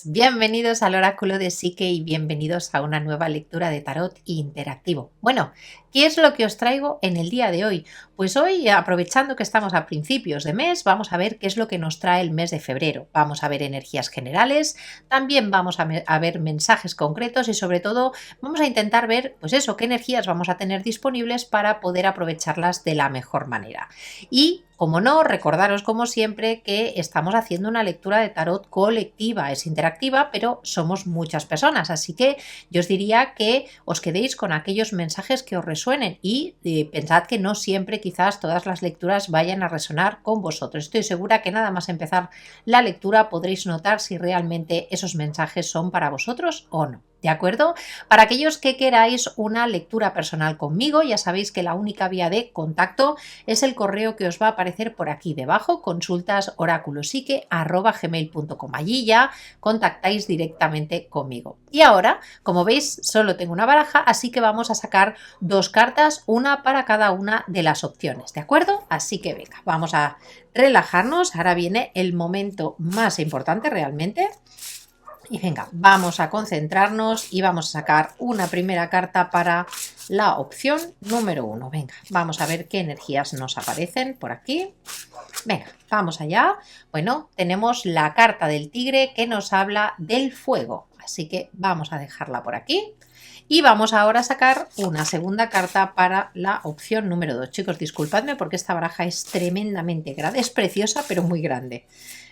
bienvenidos al Oráculo de Psique y bienvenidos a una nueva lectura de tarot interactivo. Bueno, ¿qué es lo que os traigo en el día de hoy? Pues hoy, aprovechando que estamos a principios de mes, vamos a ver qué es lo que nos trae el mes de febrero. Vamos a ver energías generales, también vamos a ver mensajes concretos y sobre todo vamos a intentar ver, pues eso, qué energías vamos a tener disponibles para poder aprovecharlas de la mejor manera. Y como no, recordaros como siempre que estamos haciendo una lectura de tarot colectiva, es interactiva, pero somos muchas personas, así que yo os diría que os quedéis con aquellos mensajes que os resuenen y pensad que no siempre quizás todas las lecturas vayan a resonar con vosotros. Estoy segura que nada más empezar la lectura podréis notar si realmente esos mensajes son para vosotros o no. ¿De acuerdo? Para aquellos que queráis una lectura personal conmigo, ya sabéis que la única vía de contacto es el correo que os va a aparecer por aquí debajo, consultasoraculosique@gmail.com. Allí ya contactáis directamente conmigo. Y ahora, como veis, solo tengo una baraja, así que vamos a sacar dos cartas, una para cada una de las opciones, ¿de acuerdo? Así que venga, vamos a relajarnos. Ahora viene el momento más importante realmente. Y venga, vamos a concentrarnos y vamos a sacar una primera carta para la opción número 1. Venga, vamos a ver qué energías nos aparecen por aquí. Venga, vamos allá. Bueno, tenemos la carta del tigre que nos habla del fuego. Así que vamos a dejarla por aquí. Y vamos ahora a sacar una segunda carta para la opción número 2. Chicos, disculpadme porque esta baraja es tremendamente grande. Es preciosa, pero muy grande.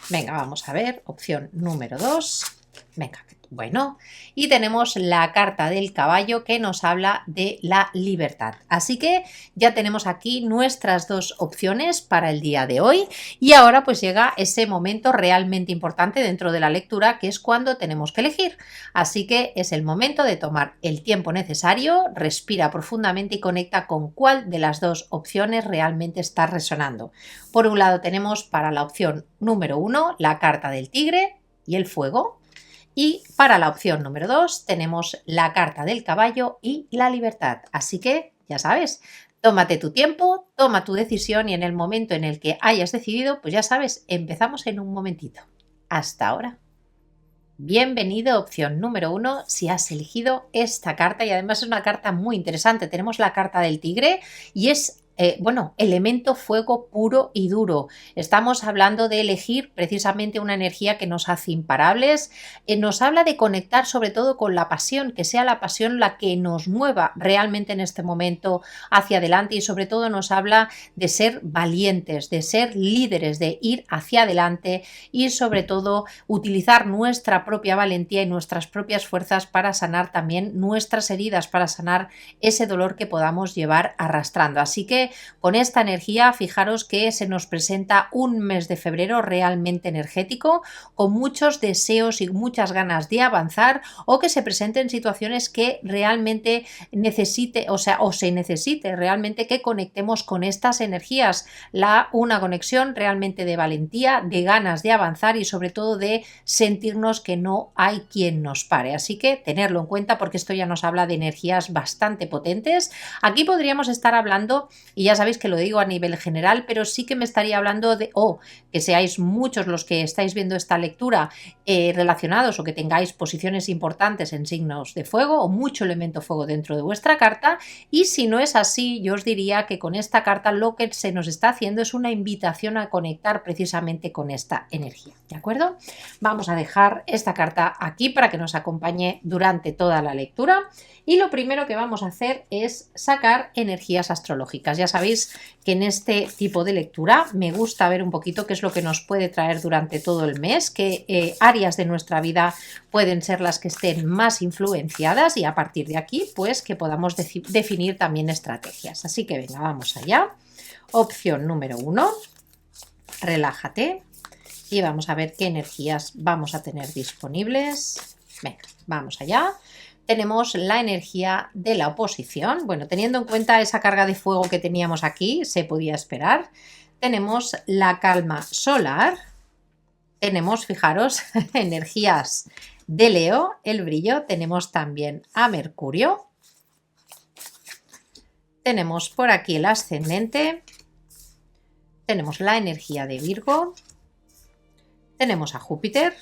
Venga, vamos a ver. Opción número 2. Venga, bueno, y tenemos la carta del caballo que nos habla de la libertad. Así que ya tenemos aquí nuestras dos opciones para el día de hoy y ahora pues llega ese momento realmente importante dentro de la lectura que es cuando tenemos que elegir. Así que es el momento de tomar el tiempo necesario, respira profundamente y conecta con cuál de las dos opciones realmente está resonando. Por un lado tenemos para la opción número 1 la carta del tigre y el fuego. Y para la opción número 2 tenemos la carta del caballo y la libertad. Así que, ya sabes, tómate tu tiempo, toma tu decisión y en el momento en el que hayas decidido, pues ya sabes, empezamos en un momentito. Hasta ahora. Bienvenido, opción número 1, si has elegido esta carta y además es una carta muy interesante. Tenemos la carta del tigre y es elemento fuego puro y duro. Estamos hablando de elegir precisamente una energía que nos hace imparables. Nos habla de conectar sobre todo con la pasión, que sea la pasión la que nos mueva realmente en este momento hacia adelante y sobre todo nos habla de ser valientes, de ser líderes, de ir hacia adelante y sobre todo utilizar nuestra propia valentía y nuestras propias fuerzas para sanar también nuestras heridas, para sanar ese dolor que podamos llevar arrastrando. Así que con esta energía, fijaros que se nos presenta un mes de febrero realmente energético, con muchos deseos y muchas ganas de avanzar o que se presenten situaciones que realmente se necesite realmente que conectemos con estas energías. Una conexión realmente de valentía, de ganas de avanzar y sobre todo de sentirnos que no hay quien nos pare. Así que tenerlo en cuenta porque esto ya nos habla de energías bastante potentes. Aquí podríamos estar hablando, y ya sabéis que lo digo a nivel general, pero sí que me estaría hablando de, que seáis muchos los que estáis viendo esta lectura relacionados o que tengáis posiciones importantes en signos de fuego o mucho elemento fuego dentro de vuestra carta. Y si no es así, yo os diría que con esta carta lo que se nos está haciendo es una invitación a conectar precisamente con esta energía, ¿de acuerdo? Vamos a dejar esta carta aquí para que nos acompañe durante toda la lectura y lo primero que vamos a hacer es sacar energías astrológicas. Ya sabéis que en este tipo de lectura me gusta ver un poquito qué es lo que nos puede traer durante todo el mes, qué áreas de nuestra vida pueden ser las que estén más influenciadas y a partir de aquí pues que podamos definir también estrategias. Así que venga, vamos allá. Opción número 1, relájate. Y vamos a ver qué energías vamos a tener disponibles. Venga, vamos allá. Tenemos la energía de la oposición. Bueno, teniendo en cuenta esa carga de fuego que teníamos aquí, se podía esperar. Tenemos la calma solar. Tenemos, fijaros, energías de Leo, el brillo. Tenemos también a Mercurio. Tenemos por aquí el ascendente. Tenemos la energía de Virgo. Tenemos a Júpiter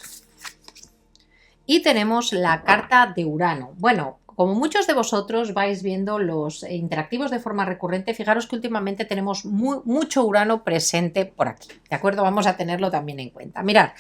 Y tenemos la carta de Urano. Bueno, como muchos de vosotros vais viendo los interactivos de forma recurrente, fijaros que últimamente tenemos mucho Urano presente por aquí, ¿de acuerdo? Vamos a tenerlo también en cuenta. Mirad,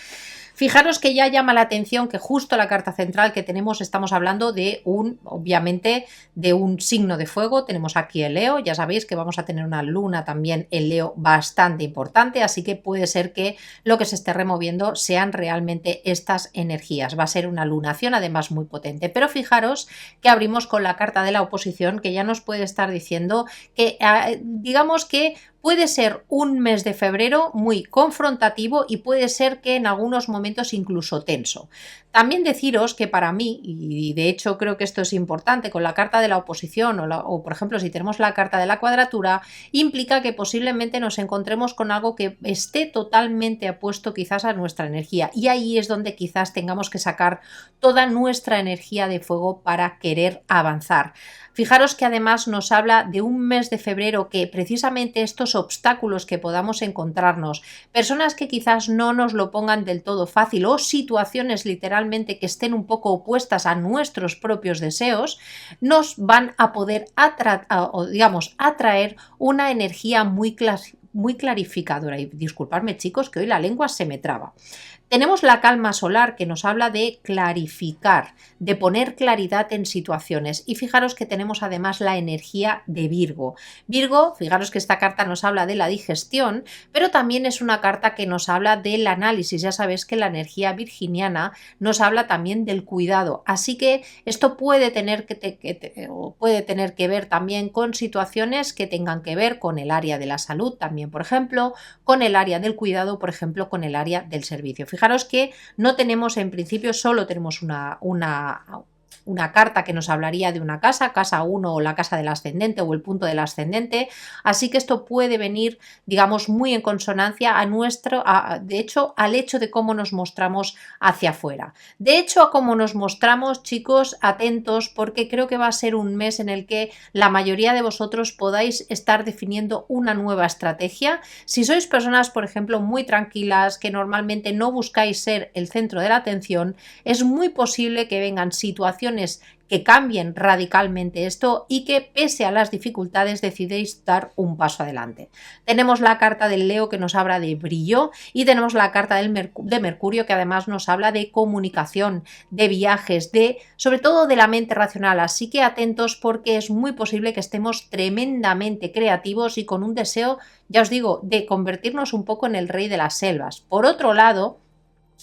fijaros que ya llama la atención que justo la carta central que tenemos estamos hablando de obviamente, de un signo de fuego. Tenemos aquí el Leo, ya sabéis que vamos a tener una luna también en Leo bastante importante, así que puede ser que lo que se esté removiendo sean realmente estas energías. Va a ser una lunación además muy potente, pero fijaros que abrimos con la carta de la oposición, que ya nos puede estar diciendo que digamos que puede ser un mes de febrero muy confrontativo y puede ser que en algunos momentos incluso tenso. También deciros que para mí, y de hecho creo que esto es importante, con la carta de la oposición o por ejemplo si tenemos la carta de la cuadratura, implica que posiblemente nos encontremos con algo que esté totalmente opuesto quizás a nuestra energía, y ahí es donde quizás tengamos que sacar toda nuestra energía de fuego para querer avanzar. Fijaros que además nos habla de un mes de febrero que precisamente estos obstáculos que podamos encontrarnos, personas que quizás no nos lo pongan del todo fácil o situaciones literalmente que estén un poco opuestas a nuestros propios deseos, nos van a poder atraer una energía muy clarificadora. Y disculpadme chicos que hoy la lengua se me traba. Tenemos la calma solar que nos habla de clarificar, de poner claridad en situaciones, y fijaros que tenemos además la energía de Virgo. Virgo, fijaros que esta carta nos habla de la digestión, pero también es una carta que nos habla del análisis. Ya sabéis que la energía virginiana nos habla también del cuidado, así que esto puede tener que ver también con situaciones que tengan que ver con el área de la salud, también por ejemplo, con el área del cuidado, por ejemplo, con el área del servicio. Fijaros que no tenemos en principio, solo tenemos una carta que nos hablaría de una casa 1 o la casa del ascendente o el punto del ascendente, así que esto puede venir, digamos, muy en consonancia de hecho, al hecho de cómo nos mostramos hacia afuera. De hecho, a cómo nos mostramos, chicos, atentos, porque creo que va a ser un mes en el que la mayoría de vosotros podáis estar definiendo una nueva estrategia. Si sois personas, por ejemplo, muy tranquilas, que normalmente no buscáis ser el centro de la atención, es muy posible que vengan situaciones que cambien radicalmente esto y que pese a las dificultades decidéis dar un paso adelante. Tenemos la carta del Leo que nos habla de brillo, y tenemos la carta de Mercurio que además nos habla de comunicación, de viajes, sobre todo de la mente racional, así que atentos porque es muy posible que estemos tremendamente creativos y con un deseo, ya os digo, de convertirnos un poco en el rey de las selvas. Por otro lado,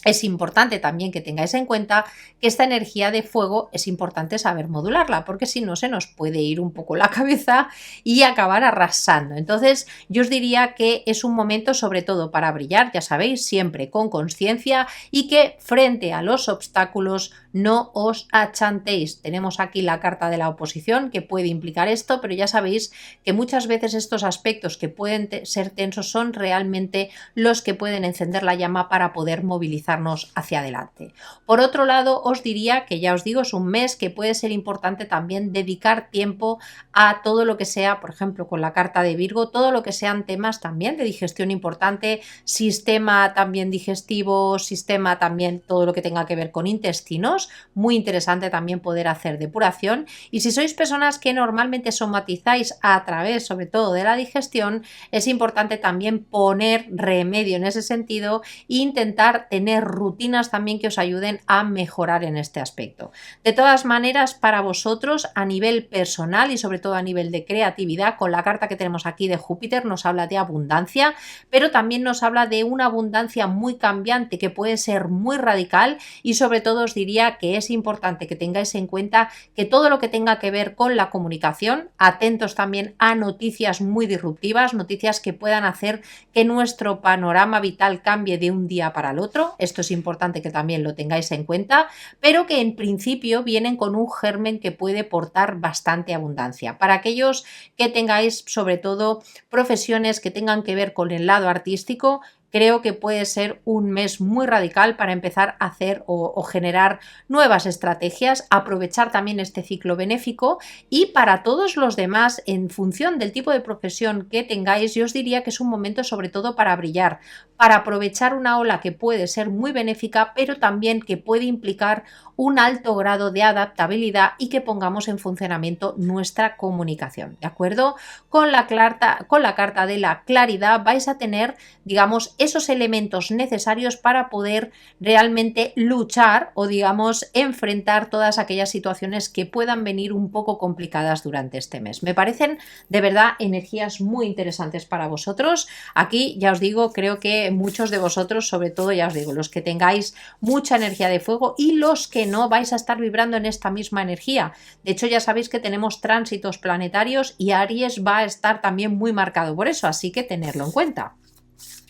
es importante también que tengáis en cuenta que esta energía de fuego es importante saber modularla, porque si no se nos puede ir un poco la cabeza y acabar arrasando. Entonces yo os diría que es un momento sobre todo para brillar, ya sabéis, siempre con conciencia, y que frente a los obstáculos no os achantéis. Tenemos aquí la carta de la oposición que puede implicar esto, pero ya sabéis que muchas veces estos aspectos que pueden ser tensos son realmente los que pueden encender la llama para poder movilizarnos hacia adelante. Por otro lado, os diría que ya os digo, es un mes que puede ser importante también dedicar tiempo a todo lo que sea, por ejemplo, con la carta de Virgo, todo lo que sean temas también de digestión importante, sistema también digestivo, sistema también todo lo que tenga que ver con intestinos, muy interesante también poder hacer depuración. Y si sois personas que normalmente somatizáis a través sobre todo de la digestión, es importante también poner remedio en ese sentido e intentar tener rutinas también que os ayuden a mejorar en este aspecto. De todas maneras, para vosotros a nivel personal y sobre todo a nivel de creatividad, con la carta que tenemos aquí de Júpiter nos habla de abundancia, pero también nos habla de una abundancia muy cambiante que puede ser muy radical, y sobre todo os diría que es importante que tengáis en cuenta que todo lo que tenga que ver con la comunicación, atentos también a noticias muy disruptivas, noticias que puedan hacer que nuestro panorama vital cambie de un día para el otro. Esto es importante que también lo tengáis en cuenta, pero que en principio vienen con un germen que puede portar bastante abundancia. Para aquellos que tengáis sobre todo profesiones que tengan que ver con el lado artístico, creo que puede ser un mes muy radical para empezar a hacer o generar nuevas estrategias, aprovechar también este ciclo benéfico. Y para todos los demás, en función del tipo de profesión que tengáis, yo os diría que es un momento sobre todo para brillar, para aprovechar una ola que puede ser muy benéfica, pero también que puede implicar un alto grado de adaptabilidad y que pongamos en funcionamiento nuestra comunicación, ¿de acuerdo? Con la carta de la claridad vais a tener, digamos, esos elementos necesarios para poder realmente luchar o, digamos, enfrentar todas aquellas situaciones que puedan venir un poco complicadas durante este mes. Me parecen de verdad energías muy interesantes para vosotros. Aquí ya os digo, creo que muchos de vosotros, sobre todo ya os digo, los que tengáis mucha energía de fuego y los que no, vais a estar vibrando en esta misma energía. De hecho, ya sabéis que tenemos tránsitos planetarios y Aries va a estar también muy marcado por eso, así que tenerlo en cuenta.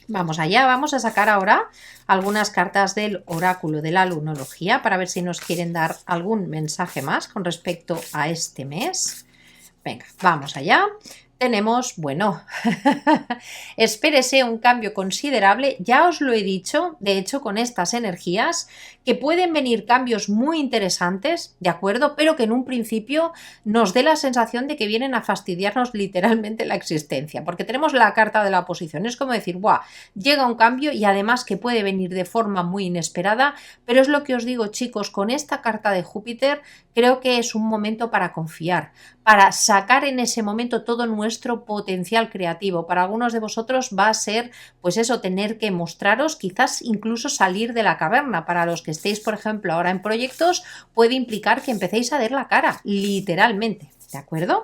Vamos allá, vamos a sacar ahora algunas cartas del oráculo de la lunología para ver si nos quieren dar algún mensaje más con respecto a este mes. Venga, vamos allá. Tenemos, bueno, espérese un cambio considerable, ya os lo he dicho, de hecho con estas energías, que pueden venir cambios muy interesantes, ¿de acuerdo? Pero que en un principio nos dé la sensación de que vienen a fastidiarnos literalmente la existencia, porque tenemos la carta de la oposición, es como decir, ¡buah! Llega un cambio y además que puede venir de forma muy inesperada, pero es lo que os digo, chicos, con esta carta de Júpiter creo que es un momento para confiar, para sacar en ese momento todo nuestro potencial creativo. Para algunos de vosotros va a ser, pues eso, tener que mostraros, quizás incluso salir de la caverna. Para los que estéis, por ejemplo, ahora en proyectos, puede implicar que empecéis a dar la cara, literalmente, ¿de acuerdo?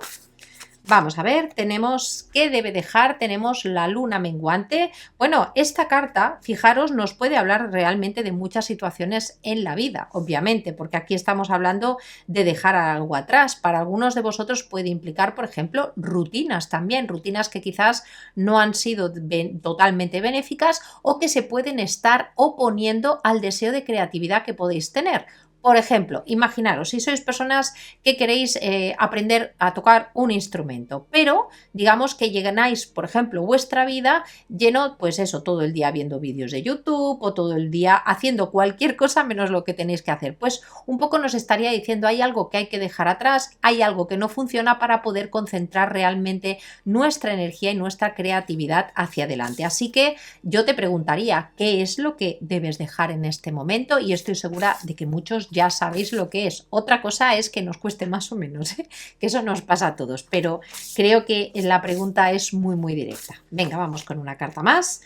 Vamos a ver, tenemos qué debe dejar, tenemos la luna menguante. Bueno, esta carta, fijaros, nos puede hablar realmente de muchas situaciones en la vida, obviamente, porque aquí estamos hablando de dejar algo atrás. Para algunos de vosotros puede implicar, por ejemplo, rutinas también, rutinas que quizás no han sido totalmente benéficas o que se pueden estar oponiendo al deseo de creatividad que podéis tener. Por ejemplo, imaginaros, si sois personas que queréis aprender a tocar un instrumento, pero digamos que llenáis, por ejemplo, vuestra vida lleno, pues eso, todo el día viendo vídeos de YouTube o todo el día haciendo cualquier cosa menos lo que tenéis que hacer. Pues un poco nos estaría diciendo, hay algo que hay que dejar atrás, hay algo que no funciona para poder concentrar realmente nuestra energía y nuestra creatividad hacia adelante. Así que yo te preguntaría, ¿qué es lo que debes dejar en este momento? Y estoy segura de que muchos ya sabéis lo que es. Otra cosa es que nos cueste más o menos, ¿eh? Que eso nos pasa a todos, pero creo que la pregunta es muy directa. Venga, vamos con una carta más.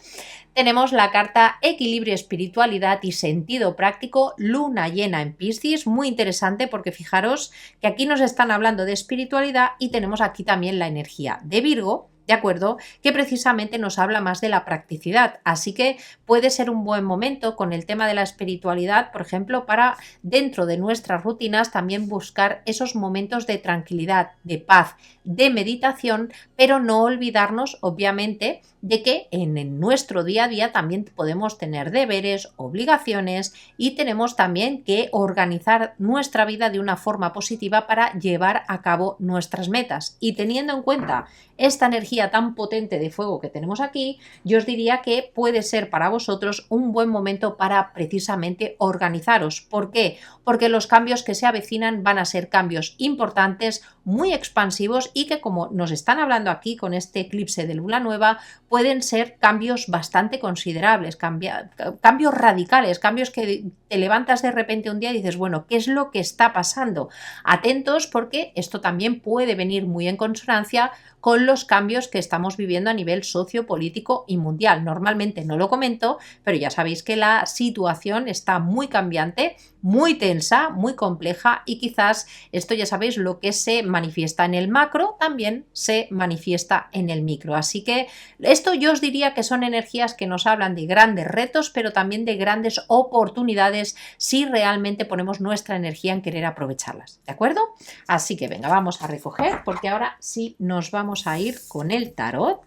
Tenemos la carta Equilibrio, Espiritualidad y Sentido Práctico, Luna llena en Piscis, muy interesante porque fijaros que aquí nos están hablando de espiritualidad y tenemos aquí también la energía de Virgo, ¿de acuerdo? Que precisamente nos habla más de la practicidad, así que puede ser un buen momento con el tema de la espiritualidad, por ejemplo, para dentro de nuestras rutinas también buscar esos momentos de tranquilidad, de paz, de meditación, pero no olvidarnos, obviamente, de que en nuestro día a día también podemos tener deberes, obligaciones y tenemos también que organizar nuestra vida de una forma positiva para llevar a cabo nuestras metas. Y teniendo en cuenta esta energía tan potente de fuego que tenemos aquí, yo os diría que puede ser para vosotros un buen momento para precisamente organizaros. ¿Por qué? Porque los cambios que se avecinan van a ser cambios importantes, muy expansivos y que, como nos están hablando aquí con este eclipse de luna nueva, pueden ser cambios bastante considerables, cambios radicales, cambios que te levantas de repente un día y dices, bueno, ¿qué es lo que está pasando? Atentos porque esto también puede venir muy en consonancia con los cambios que estamos viviendo a nivel sociopolítico y mundial. Normalmente no lo comento, pero ya sabéis que la situación está muy cambiante, muy tensa, muy compleja y quizás esto ya sabéis lo que se manifiesta en el macro también se manifiesta en el micro. Así que esto yo os diría que son energías que nos hablan de grandes retos, pero también de grandes oportunidades si realmente ponemos nuestra energía en querer aprovecharlas. ¿De acuerdo? Así que venga, vamos a recoger porque ahora sí nos vamos a ir con el tarot.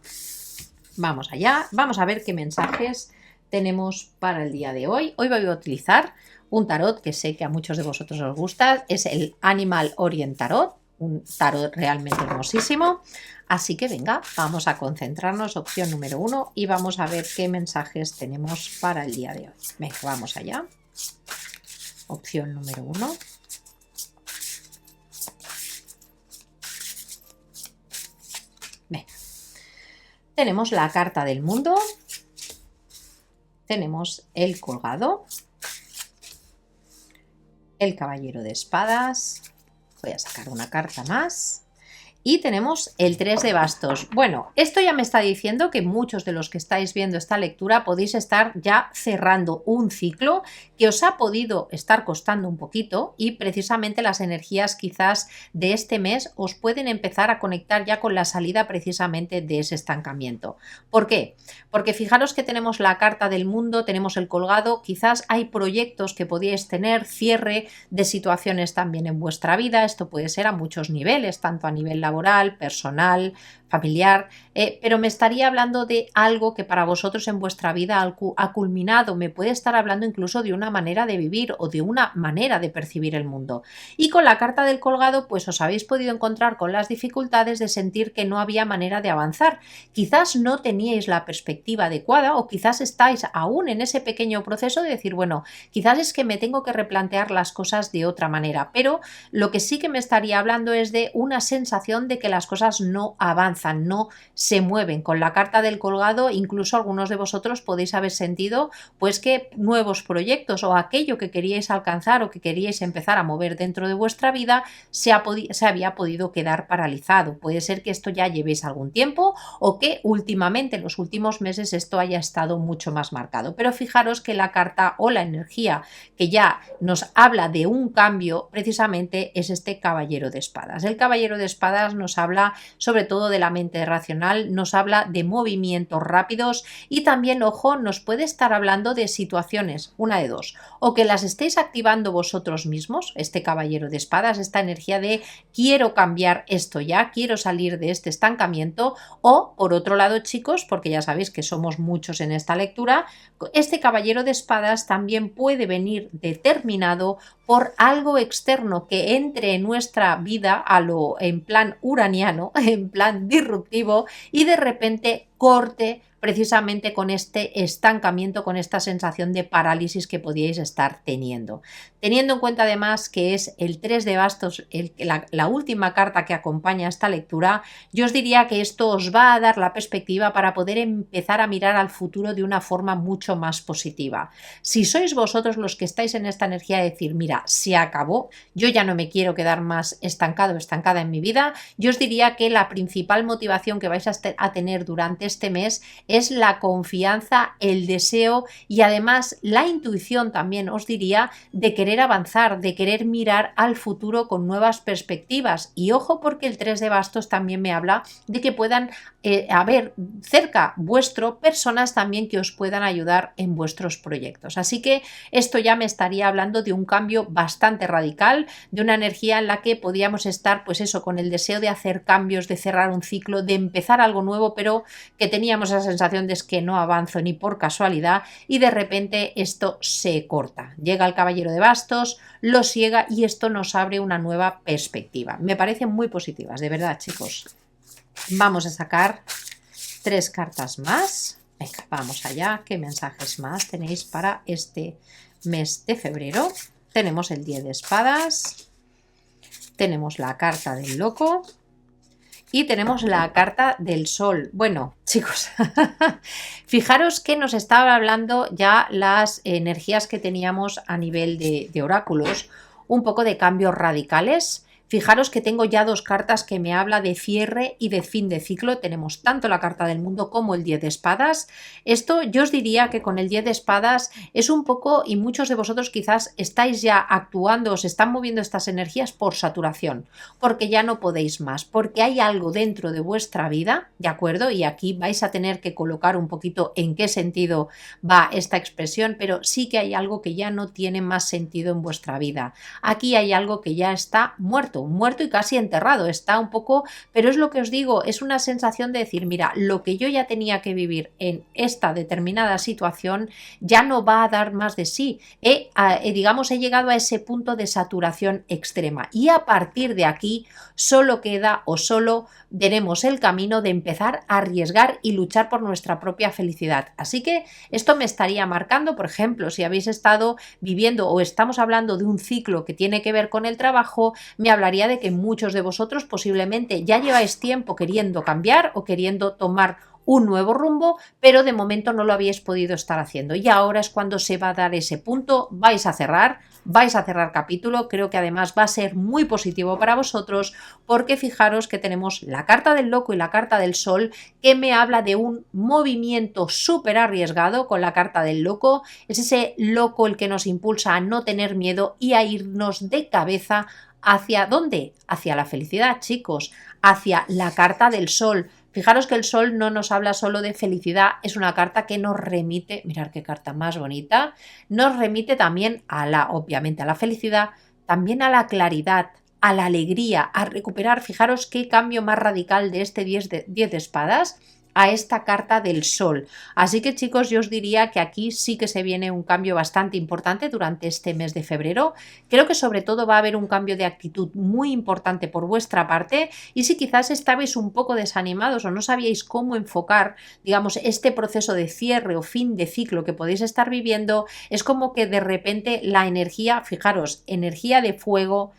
Vamos allá, vamos a ver qué mensajes tenemos para el día de hoy. Hoy voy a utilizar un tarot que sé que a muchos de vosotros os gusta, es el Animal Orient Tarot, un tarot realmente hermosísimo. Así que venga, vamos a concentrarnos, opción número 1, y vamos a ver qué mensajes tenemos para el día de hoy. Venga, vamos allá. Opción número 1. Venga. Tenemos la carta del mundo, tenemos el colgado, el caballero de espadas, voy a sacar una carta más, y tenemos el 3 de bastos. Bueno, esto ya me está diciendo que muchos de los que estáis viendo esta lectura podéis estar ya cerrando un ciclo que os ha podido estar costando un poquito, y precisamente las energías quizás de este mes os pueden empezar a conectar ya con la salida precisamente de ese estancamiento. ¿Por qué? Porque fijaros que tenemos la carta del mundo, tenemos el colgado, quizás hay proyectos que podíais tener, cierre de situaciones también en vuestra vida. Esto puede ser a muchos niveles, tanto a nivel laboral, personal, familiar, pero me estaría hablando de algo que para vosotros en vuestra vida ha culminado. Me puede estar hablando incluso de una manera de vivir o de una manera de percibir el mundo. Y con la carta del colgado, pues os habéis podido encontrar con las dificultades de sentir que no había manera de avanzar. Quizás no teníais la perspectiva adecuada, o quizás estáis aún en ese pequeño proceso de decir, bueno, quizás es que me tengo que replantear las cosas de otra manera, pero lo que sí que me estaría hablando es de una sensación de que las cosas no avanzan, no se mueven. Con la carta del colgado, incluso algunos de vosotros podéis haber sentido pues que nuevos proyectos o aquello que queríais alcanzar o que queríais empezar a mover dentro de vuestra vida se había podido quedar paralizado. Puede ser que esto ya llevéis algún tiempo o que últimamente en los últimos meses esto haya estado mucho más marcado, pero fijaros que la carta o la energía que ya nos habla de un cambio precisamente es este caballero de espadas. El caballero de espadas nos habla sobre todo de la mente racional, nos habla de movimientos rápidos y también, ojo, nos puede estar hablando de situaciones, una de dos, o que las estéis activando vosotros mismos, este caballero de espadas, esta energía de quiero cambiar esto ya, quiero salir de este estancamiento, o por otro lado, chicos, porque ya sabéis que somos muchos en esta lectura, este caballero de espadas también puede venir determinado por algo externo que entre en nuestra vida en plan uraniano, en plan disruptivo, y de repente corte precisamente con este estancamiento, con esta sensación de parálisis que podíais estar teniendo. Teniendo en cuenta además que es el 3 de bastos la última carta que acompaña esta lectura, yo os diría que esto os va a dar la perspectiva para poder empezar a mirar al futuro de una forma mucho más positiva. Si sois vosotros los que estáis en esta energía de decir, mira, se acabó, yo ya no me quiero quedar más estancado o estancada en mi vida, yo os diría que la principal motivación que vais a tener durante este mes es la confianza, el deseo y además la intuición también, os diría, de querer avanzar, de querer mirar al futuro con nuevas perspectivas. Y ojo, porque el 3 de bastos también me habla de que puedan haber cerca vuestro personas también que os puedan ayudar en vuestros proyectos. Así que esto ya me estaría hablando de un cambio bastante radical, de una energía en la que podíamos estar, pues eso, con el deseo de hacer cambios, de cerrar un ciclo, de empezar algo nuevo, pero que teníamos esa sensación de es que no avanzo ni por casualidad, y de repente esto se corta. Llega el caballero de bastos, lo ciega y esto nos abre una nueva perspectiva. Me parecen muy positivas, de verdad, chicos. Vamos a sacar 3 cartas más. Venga, vamos allá. ¿Qué mensajes más tenéis para este mes de febrero? Tenemos el 10 de espadas, tenemos la carta del loco y tenemos la carta del sol. Bueno, chicos, fijaros que nos estaba hablando ya las energías que teníamos a nivel de oráculos, un poco de cambios radicales. Fijaros que tengo ya 2 cartas que me habla de cierre y de fin de ciclo. Tenemos tanto la carta del mundo como el 10 de espadas. Esto yo os diría que con el 10 de espadas es un poco, y muchos de vosotros quizás estáis ya actuando, os están moviendo estas energías por saturación, porque ya no podéis más, porque hay algo dentro de vuestra vida, ¿de acuerdo? Y aquí vais a tener que colocar un poquito en qué sentido va esta expresión, pero sí que hay algo que ya no tiene más sentido en vuestra vida. Aquí hay algo que ya está muerto. muerto y casi enterrado, está un poco, pero es lo que os digo, es una sensación de decir, mira, lo que yo ya tenía que vivir en esta determinada situación ya no va a dar más de sí, digamos, he llegado a ese punto de saturación extrema y a partir de aquí solo queda o solo tenemos el camino de empezar a arriesgar y luchar por nuestra propia felicidad. Así que esto me estaría marcando, por ejemplo, si habéis estado viviendo o estamos hablando de un ciclo que tiene que ver con el trabajo, me hablaría de que muchos de vosotros posiblemente ya lleváis tiempo queriendo cambiar o queriendo tomar un nuevo rumbo, pero de momento no lo habéis podido estar haciendo y ahora es cuando se va a dar ese punto, vais a cerrar capítulo, creo que además va a ser muy positivo para vosotros porque fijaros que tenemos la carta del loco y la carta del sol que me habla de un movimiento súper arriesgado con la carta del loco, es ese loco el que nos impulsa a no tener miedo y a irnos de cabeza ¿hacia dónde? Hacia la felicidad, chicos, hacia la carta del sol. Fijaros que el sol no nos habla solo de felicidad, es una carta que nos remite, mirad qué carta más bonita, nos remite también obviamente a la felicidad, también a la claridad, a la alegría, a recuperar, fijaros qué cambio más radical de este 10 de espadas a esta carta del sol. Así que chicos, yo os diría que aquí sí que se viene un cambio bastante importante durante este mes de febrero. Creo que sobre todo va a haber un cambio de actitud muy importante por vuestra parte y si quizás estabais un poco desanimados o no sabíais cómo enfocar, digamos, este proceso de cierre o fin de ciclo que podéis estar viviendo, es como que de repente la energía, fijaros, energía de fuego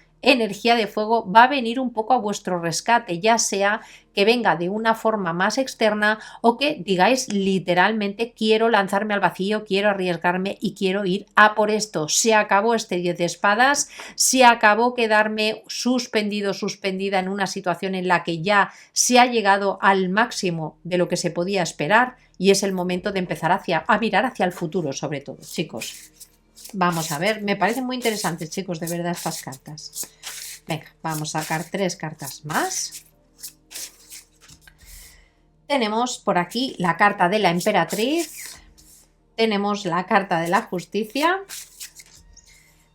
va a venir un poco a vuestro rescate, ya sea que venga de una forma más externa o que digáis literalmente quiero lanzarme al vacío, quiero arriesgarme y quiero ir a por esto. Se acabó este 10 de espadas, se acabó quedarme suspendido, suspendida en una situación en la que ya se ha llegado al máximo de lo que se podía esperar y es el momento de empezar a mirar hacia el futuro sobre todo, chicos. Vamos a ver, me parecen muy interesantes, chicos, de verdad estas cartas. Venga, vamos a sacar 3 cartas más. Tenemos por aquí la carta de la emperatriz, tenemos la carta de la justicia,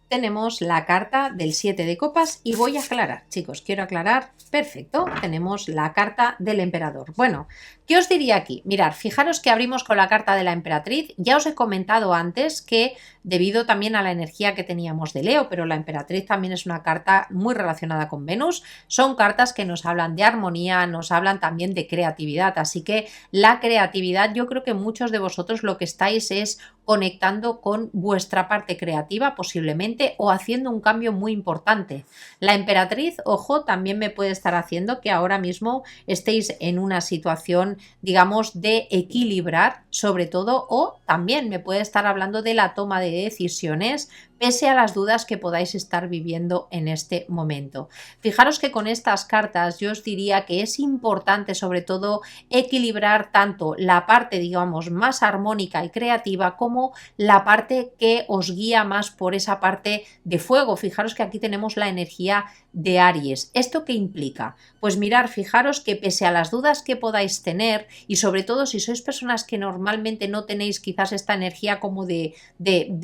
tenemos la carta del 7 de copas y voy a aclarar, chicos, quiero aclarar, perfecto, tenemos la carta del emperador. Bueno, ¿qué os diría aquí? Mirad, fijaros que abrimos con la carta de la emperatriz, ya os he comentado antes que debido también a la energía que teníamos de Leo, pero la emperatriz también es una carta muy relacionada con Venus, son cartas que nos hablan de armonía, nos hablan también de creatividad, así que la creatividad, yo creo que muchos de vosotros lo que estáis es conectando con vuestra parte creativa posiblemente o haciendo un cambio muy importante. La emperatriz, ojo, también me puede estar haciendo que ahora mismo estéis en una situación, digamos, de equilibrar sobre todo o también me puede estar hablando de la toma de decisiones pese a las dudas que podáis estar viviendo en este momento. Fijaros que con estas cartas yo os diría que es importante sobre todo equilibrar tanto la parte, digamos, más armónica y creativa como la parte que os guía más por esa parte de fuego. Fijaros que aquí tenemos la energía de Aries. ¿Esto qué implica? Pues mirar, fijaros que pese a las dudas que podáis tener y sobre todo si sois personas que normalmente no tenéis quizás esta energía como de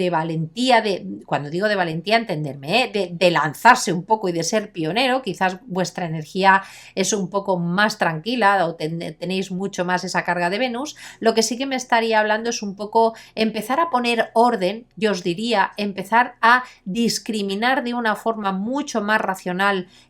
valentía, cuando digo de valentía entenderme, de lanzarse un poco y de ser pionero, quizás vuestra energía es un poco más tranquila o tenéis mucho más esa carga de Venus, lo que sí que me estaría hablando es un poco empezar a poner orden, yo os diría, empezar a discriminar de una forma mucho más racional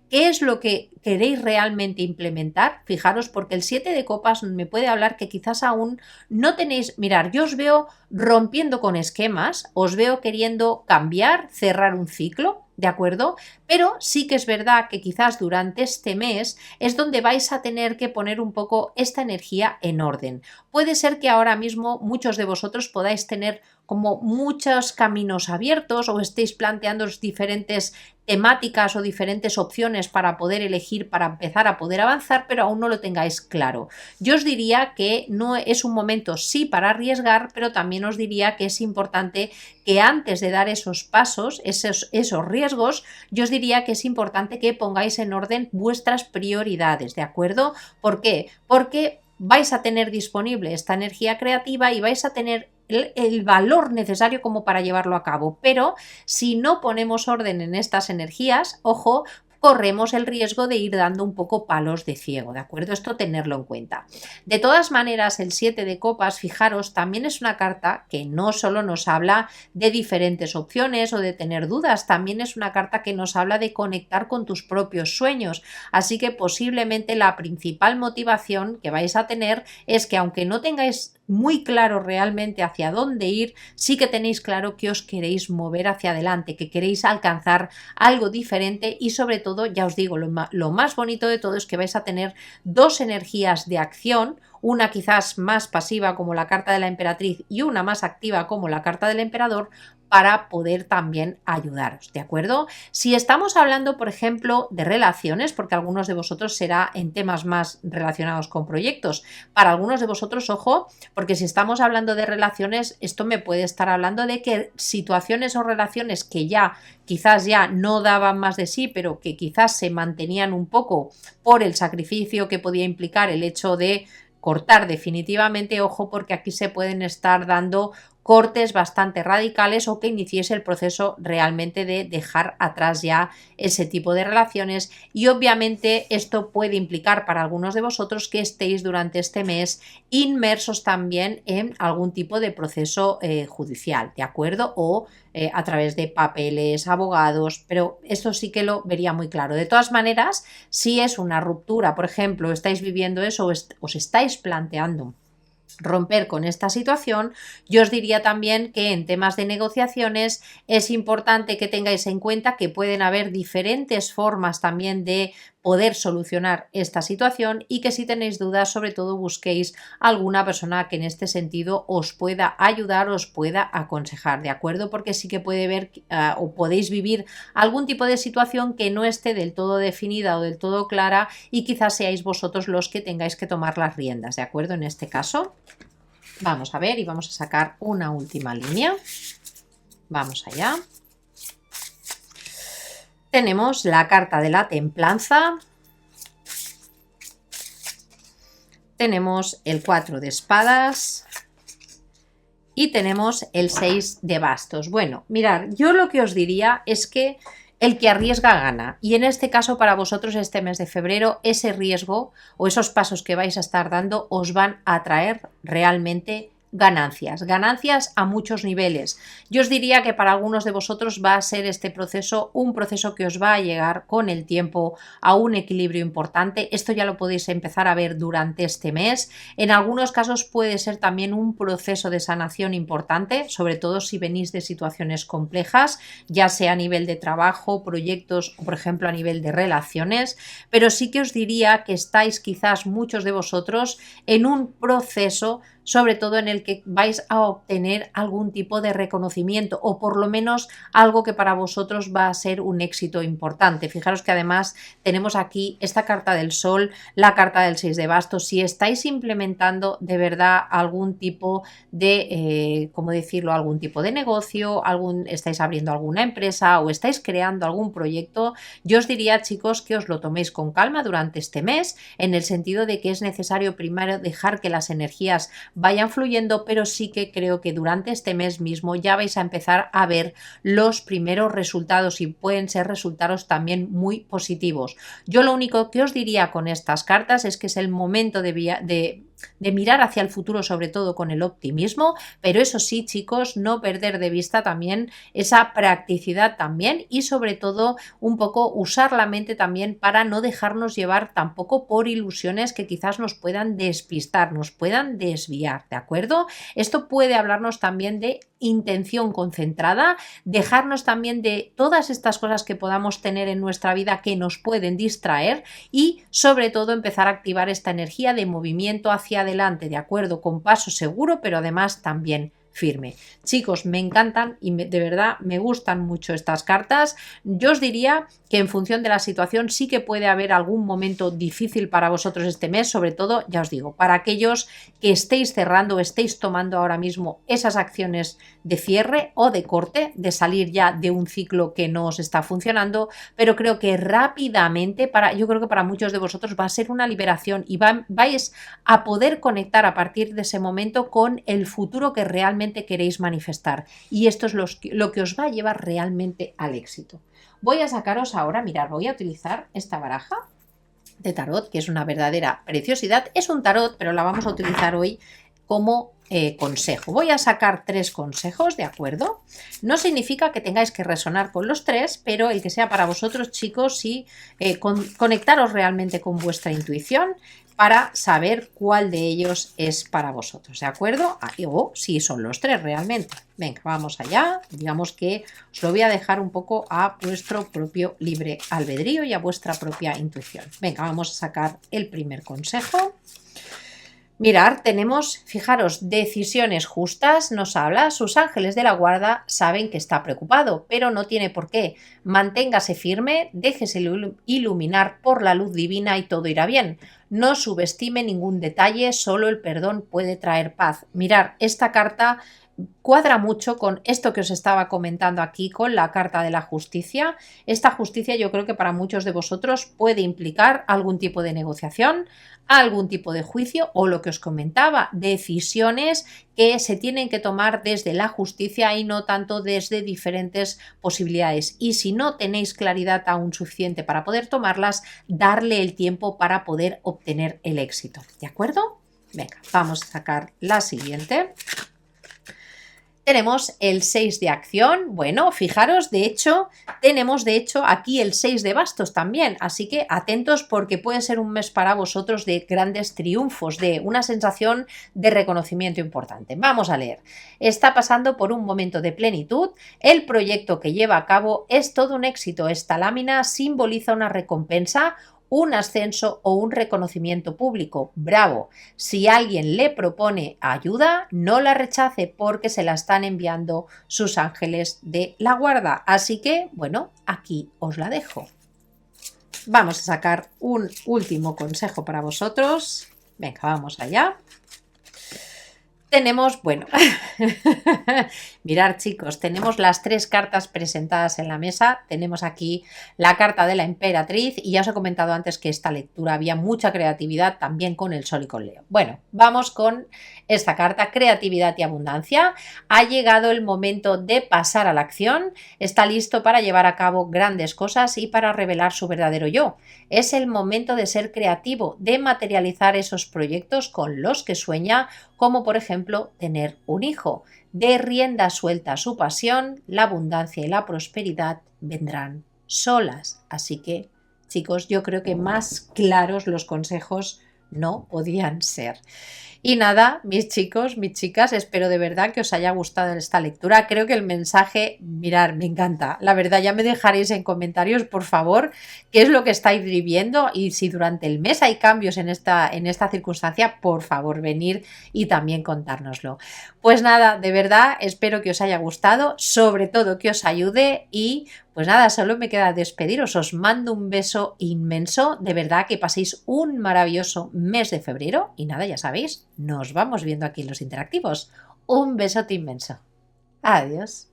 qué es lo que queréis realmente implementar. Fijaros, porque el 7 de copas me puede hablar que quizás aún no tenéis, mirar, yo os veo rompiendo con esquemas, os veo queriendo cambiar, cerrar un ciclo, ¿de acuerdo? Pero sí que es verdad que quizás durante este mes es donde vais a tener que poner un poco esta energía en orden. Puede ser que ahora mismo muchos de vosotros podáis tener como muchos caminos abiertos o estéis planteando diferentes temáticas o diferentes opciones para poder elegir, para empezar a poder avanzar, pero aún no lo tengáis claro. Yo os diría que no es un momento sí para arriesgar, pero también os diría que es importante que antes de dar esos pasos, esos riesgos, yo os diría que es importante que pongáis en orden vuestras prioridades, ¿de acuerdo? ¿Por qué? Porque vais a tener disponible esta energía creativa y vais a tener el valor necesario como para llevarlo a cabo, pero si no ponemos orden en estas energías, ojo, corremos el riesgo de ir dando un poco palos de ciego, ¿de acuerdo? Esto tenerlo en cuenta. De todas maneras, el 7 de copas, fijaros, también es una carta que no solo nos habla de diferentes opciones o de tener dudas, también es una carta que nos habla de conectar con tus propios sueños. Así que posiblemente la principal motivación que vais a tener es que, aunque no tengáis muy claro realmente hacia dónde ir, sí que tenéis claro que os queréis mover hacia adelante, que queréis alcanzar algo diferente y sobre todo, ya os digo, lo más bonito de todo es que vais a tener dos energías de acción, una quizás más pasiva como la carta de la emperatriz y una más activa como la carta del emperador, para poder también ayudaros, ¿de acuerdo? Si estamos hablando, por ejemplo, de relaciones, porque algunos de vosotros será en temas más relacionados con proyectos, para algunos de vosotros, ojo, porque si estamos hablando de relaciones, esto me puede estar hablando de que situaciones o relaciones que ya quizás ya no daban más de sí, pero que quizás se mantenían un poco por el sacrificio que podía implicar el hecho de cortar definitivamente, ojo, porque aquí se pueden estar dando cortes bastante radicales o que inicies el proceso realmente de dejar atrás ya ese tipo de relaciones, y obviamente esto puede implicar para algunos de vosotros que estéis durante este mes inmersos también en algún tipo de proceso judicial, ¿de acuerdo? O a través de papeles, abogados, pero esto sí que lo vería muy claro. De todas maneras, si es una ruptura, por ejemplo, estáis viviendo eso o os estáis planteando romper con esta situación, yo os diría también que en temas de negociaciones es importante que tengáis en cuenta que pueden haber diferentes formas también de poder solucionar esta situación, y que si tenéis dudas, sobre todo busquéis alguna persona que en este sentido os pueda ayudar, os pueda aconsejar, ¿de acuerdo? Porque sí que puede ver o podéis vivir algún tipo de situación que no esté del todo definida o del todo clara, y quizás seáis vosotros los que tengáis que tomar las riendas, ¿de acuerdo? En este caso vamos a ver y vamos a sacar una última línea. Vamos allá. Tenemos la carta de la templanza, tenemos el 4 de espadas y tenemos el 6 de bastos. Bueno, mirad, yo lo que os diría es que el que arriesga gana, y en este caso para vosotros este mes de febrero ese riesgo o esos pasos que vais a estar dando os van a traer realmente ganancias a muchos niveles. Yo os diría que para algunos de vosotros va a ser este proceso un proceso que os va a llegar con el tiempo a un equilibrio importante. Esto ya lo podéis empezar a ver durante este mes. En algunos casos puede ser también un proceso de sanación importante, sobre todo si venís de situaciones complejas, ya sea a nivel de trabajo, proyectos o por ejemplo a nivel de relaciones, pero sí que os diría que estáis quizás muchos de vosotros en un proceso sobre todo en el que vais a obtener algún tipo de reconocimiento o por lo menos algo que para vosotros va a ser un éxito importante. Fijaros que además tenemos aquí esta carta del sol, la carta del 6 de bastos. Si estáis implementando de verdad algún tipo de, ¿cómo decirlo?, algún tipo de negocio, estáis abriendo alguna empresa o estáis creando algún proyecto, yo os diría, chicos, que os lo toméis con calma durante este mes, en el sentido de que es necesario primero dejar que las energías vayan fluyendo, pero sí que creo que durante este mes mismo ya vais a empezar a ver los primeros resultados, y pueden ser resultados también muy positivos. Yo lo único que os diría con estas cartas es que es el momento de mirar hacia el futuro, sobre todo con el optimismo, pero eso sí, chicos, no perder de vista también esa practicidad también, y sobre todo un poco usar la mente también para no dejarnos llevar tampoco por ilusiones que quizás nos puedan despistar, nos puedan desviar, ¿de acuerdo? Esto puede hablarnos también de intención concentrada, dejarnos también de todas estas cosas que podamos tener en nuestra vida que nos pueden distraer, y sobre todo empezar a activar esta energía de movimiento hacia adelante, de acuerdo, con paso seguro, pero además también firme. Chicos, me encantan y de verdad me gustan mucho estas cartas. Yo os diría que en función de la situación sí que puede haber algún momento difícil para vosotros este mes, sobre todo, ya os digo, para aquellos que estéis cerrando, estéis tomando ahora mismo esas acciones de cierre o de corte, de salir ya de un ciclo que no os está funcionando, pero creo que rápidamente, yo creo que para muchos de vosotros va a ser una liberación y vais a poder conectar a partir de ese momento con el futuro que realmente realmente queréis manifestar. Y esto es lo que os va a llevar realmente al éxito. Voy a sacaros ahora, mirad, voy a utilizar esta baraja de tarot, que es una verdadera preciosidad. Es un tarot, pero la vamos a utilizar hoy como consejo. Voy a sacar 3 consejos, ¿de acuerdo? No significa que tengáis que resonar con los 3, pero el que sea para vosotros, chicos, sí, conectaros realmente con vuestra intuición para saber cuál de ellos es para vosotros, ¿de acuerdo? O si son los 3 realmente. Venga, vamos allá. Digamos que os lo voy a dejar un poco a vuestro propio libre albedrío y a vuestra propia intuición. Venga, vamos a sacar el primer consejo. Mirad, tenemos, fijaros, decisiones justas, nos habla, sus ángeles de la guarda saben que está preocupado, pero no tiene por qué. Manténgase firme, déjese iluminar por la luz divina y todo irá bien. No subestime ningún detalle, solo el perdón puede traer paz. Mirad, esta carta cuadra mucho con esto que os estaba comentando aquí, con la carta de la justicia. Esta justicia yo creo que para muchos de vosotros puede implicar algún tipo de negociación, algún tipo de juicio o lo que os comentaba, decisiones que se tienen que tomar desde la justicia y no tanto desde diferentes posibilidades. Y si no tenéis claridad aún suficiente para poder tomarlas, darle el tiempo para poder obtener el éxito. ¿De acuerdo? Venga, vamos a sacar la siguiente. Tenemos el 6 de acción. Bueno, fijaros, tenemos aquí el 6 de bastos también, así que atentos porque puede ser un mes para vosotros de grandes triunfos, de una sensación de reconocimiento importante. Vamos a leer. Está pasando por un momento de plenitud. El proyecto que lleva a cabo es todo un éxito. Esta lámina simboliza una recompensa, un ascenso o un reconocimiento público. ¡Bravo! Si alguien le propone ayuda, no la rechace porque se la están enviando sus ángeles de la guarda. Así que, bueno, aquí os la dejo. Vamos a sacar un último consejo para vosotros. Venga, vamos allá. Tenemos, bueno, mirad chicos, tenemos las 3 cartas presentadas en la mesa. Tenemos aquí la carta de la emperatriz y ya os he comentado antes que esta lectura había mucha creatividad también con el sol y con Leo. Bueno, vamos con esta carta, creatividad y abundancia. Ha llegado el momento de pasar a la acción. Está listo para llevar a cabo grandes cosas y para revelar su verdadero yo. Es el momento de ser creativo, de materializar esos proyectos con los que sueña, como por ejemplo tener un hijo. De rienda suelta a su pasión, la abundancia y la prosperidad vendrán solas. Así que, chicos, yo creo que más claros los consejos no podían ser. Y nada, mis chicos, mis chicas, espero de verdad que os haya gustado esta lectura. Creo que el mensaje, mirad, me encanta. La verdad, ya me dejaréis en comentarios, por favor, qué es lo que estáis viviendo y si durante el mes hay cambios en esta circunstancia, por favor, venir y también contárnoslo. Pues nada, de verdad, espero que os haya gustado, sobre todo que os ayude y pues nada, solo me queda despediros. Os mando un beso inmenso. De verdad que paséis un maravilloso mes de febrero. Y nada, ya sabéis, nos vamos viendo aquí en los interactivos. Un besote inmenso. Adiós.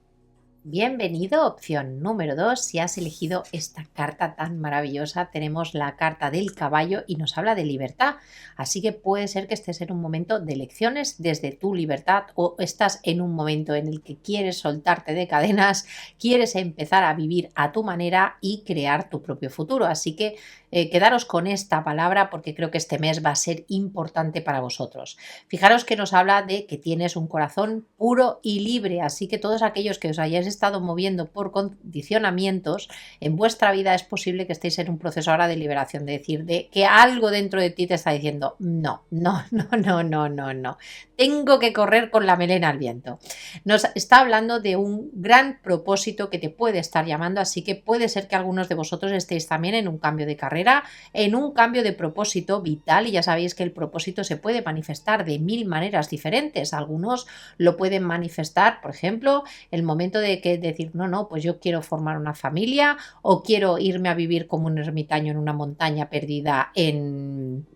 Bienvenido, opción número 2. Si has elegido esta carta tan maravillosa, tenemos la carta del caballo y nos habla de libertad. Así que puede ser que estés en un momento de elecciones desde tu libertad o estás en un momento en el que quieres soltarte de cadenas, quieres empezar a vivir a tu manera y crear tu propio futuro. Así que quedaros con esta palabra porque creo que este mes va a ser importante para vosotros. Fijaros que nos habla de que tienes un corazón puro y libre, así que todos aquellos que os hayáis estado moviendo por condicionamientos en vuestra vida, es posible que estéis en un proceso ahora de liberación, de decir de que algo dentro de ti te está diciendo no, tengo que correr con la melena al viento. Nos está hablando de un gran propósito que te puede estar llamando, así que puede ser que algunos de vosotros estéis también en un cambio de carrera, en un cambio de propósito vital, y ya sabéis que el propósito se puede manifestar de 1000 maneras diferentes. Algunos lo pueden manifestar, por ejemplo, el momento de que decir, no, pues yo quiero formar una familia o quiero irme a vivir como un ermitaño en una montaña perdida en,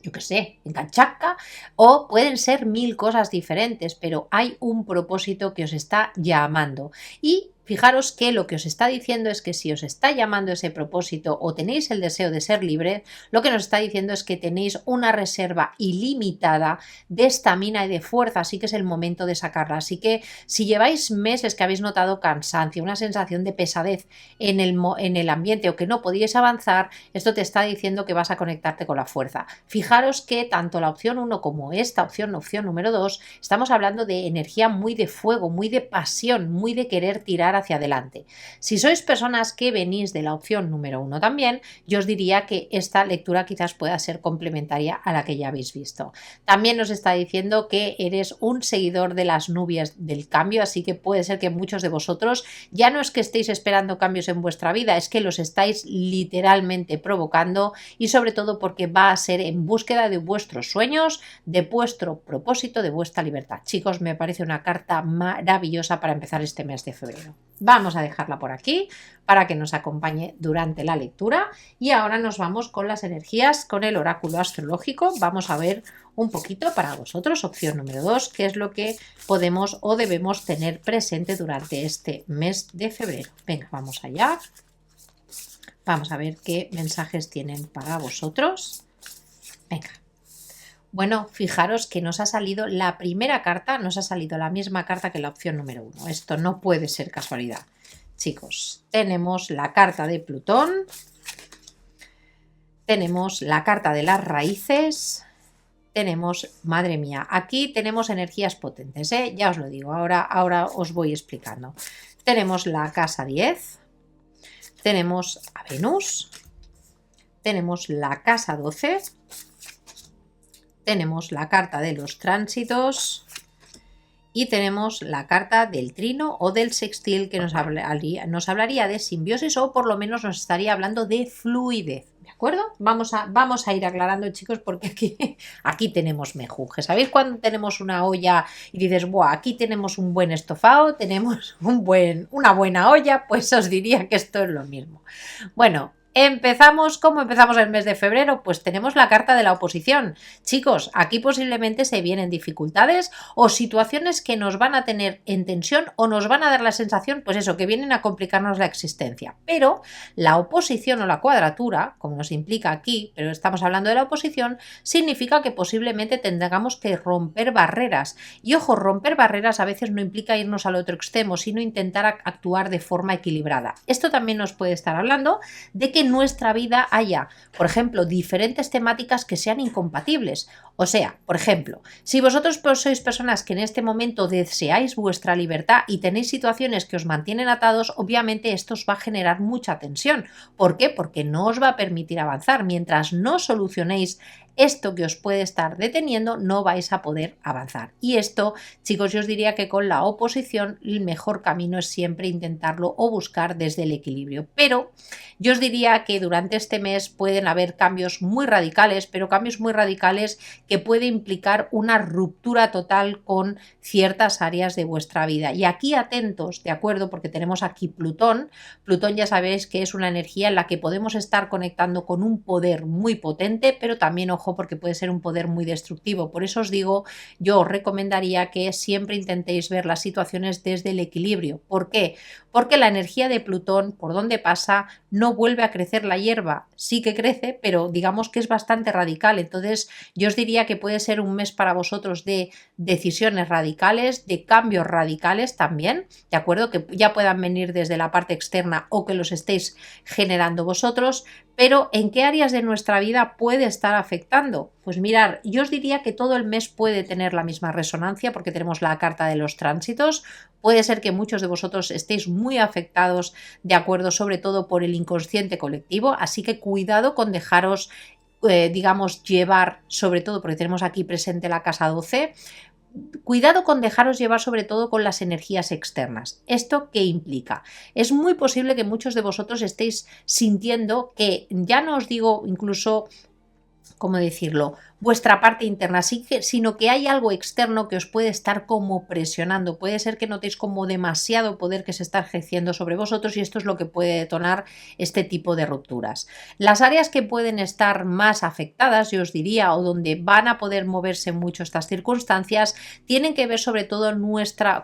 yo qué sé, en Kamchatka, o pueden ser 1000 cosas diferentes, pero hay un propósito que os está llamando. Y Fijaros que lo que os está diciendo es que si os está llamando ese propósito o tenéis el deseo de ser libre, lo que nos está diciendo es que tenéis una reserva ilimitada de estamina y de fuerza, así que es el momento de sacarla. Así que si lleváis meses que habéis notado cansancio, una sensación de pesadez en el ambiente o que no podíais avanzar, esto te está diciendo que vas a conectarte con la fuerza. Fijaros que tanto la opción 1 como esta opción número 2, estamos hablando de energía muy de fuego, muy de pasión, muy de querer tirar hacia adelante. Si sois personas que venís de la opción número 1 también, yo os diría que esta lectura quizás pueda ser complementaria a la que ya habéis visto. También nos está diciendo que eres un seguidor de las nubes del cambio, así que puede ser que muchos de vosotros ya no es que estéis esperando cambios en vuestra vida, es que los estáis literalmente provocando y sobre todo porque va a ser en búsqueda de vuestros sueños, de vuestro propósito, de vuestra libertad. Chicos, me parece una carta maravillosa para empezar este mes de febrero. Vamos a dejarla por aquí para que nos acompañe durante la lectura y ahora nos vamos con las energías, con el oráculo astrológico. Vamos a ver un poquito para vosotros, opción número 2, qué es lo que podemos o debemos tener presente durante este mes de febrero. Venga, vamos allá. Vamos a ver qué mensajes tienen para vosotros. Venga. Bueno, fijaros que nos ha salido la primera carta, nos ha salido la misma carta que la opción número 1. Esto no puede ser casualidad. Chicos, tenemos la carta de Plutón, tenemos la carta de las raíces, tenemos, madre mía, aquí tenemos energías potentes, ¿eh? Ya os lo digo, ahora os voy explicando. Tenemos la casa 10, tenemos a Venus, tenemos la casa 12, tenemos la carta de los tránsitos y tenemos la carta del trino o del sextil que nos hablaría de simbiosis o por lo menos nos estaría hablando de fluidez. ¿De acuerdo? Vamos a ir aclarando, chicos, porque aquí tenemos mejunje. ¿Sabéis cuando tenemos una olla y dices, buah, aquí tenemos un buen estofado, tenemos una buena olla? Pues os diría que esto es lo mismo. Bueno, ¿cómo empezamos el mes de febrero? Pues tenemos la carta de la oposición. Chicos, aquí posiblemente se vienen dificultades o situaciones que nos van a tener en tensión o nos van a dar la sensación, pues eso, que vienen a complicarnos la existencia. Pero la oposición o la cuadratura, como nos implica aquí, pero estamos hablando de la oposición, significa que posiblemente tengamos que romper barreras. Y ojo, romper barreras a veces no implica irnos al otro extremo, sino intentar actuar de forma equilibrada. Esto también nos puede estar hablando de que en nuestra vida haya, por ejemplo, diferentes temáticas que sean incompatibles. O sea, por ejemplo, si vosotros sois personas que en este momento deseáis vuestra libertad y tenéis situaciones que os mantienen atados, obviamente esto os va a generar mucha tensión. ¿Por qué? Porque no os va a permitir avanzar. Mientras no solucionéis esto que os puede estar deteniendo, no vais a poder avanzar. Y esto, chicos, yo os diría que con la oposición el mejor camino es siempre intentarlo o buscar desde el equilibrio. Pero yo os diría que durante este mes pueden haber cambios muy radicales, pero cambios muy radicales que puede implicar una ruptura total con ciertas áreas de vuestra vida. Y aquí atentos, ¿de acuerdo? Porque tenemos aquí Plutón. Plutón ya sabéis que es una energía en la que podemos estar conectando con un poder muy potente, pero también, ojo, porque puede ser un poder muy destructivo. Por eso os digo, yo os recomendaría que siempre intentéis ver las situaciones desde el equilibrio. ¿Por qué? Porque la energía de Plutón, por donde pasa, no vuelve a crecer la hierba. Sí que crece, pero digamos que es bastante radical. Entonces, yo os diría que puede ser un mes para vosotros de decisiones radicales, de cambios radicales también, ¿de acuerdo? Que ya puedan venir desde la parte externa o que los estéis generando vosotros. Pero ¿en qué áreas de nuestra vida puede estar afectando? Pues mirar, yo os diría que todo el mes puede tener la misma resonancia porque tenemos la carta de los tránsitos. Puede ser que muchos de vosotros estéis muy afectados, de acuerdo, sobre todo por el inconsciente colectivo, así que cuidado con dejaros, digamos, llevar, sobre todo porque tenemos aquí presente la casa 12, cuidado con dejaros llevar sobre todo con las energías externas. ¿Esto qué implica? Es muy posible que muchos de vosotros estéis sintiendo que, ya no os digo incluso, ¿cómo decirlo?, vuestra parte interna, sino que hay algo externo que os puede estar como presionando. Puede ser que notéis como demasiado poder que se está ejerciendo sobre vosotros y esto es lo que puede detonar este tipo de rupturas. Las áreas que pueden estar más afectadas, yo os diría, o donde van a poder moverse mucho estas circunstancias, tienen que ver sobre todo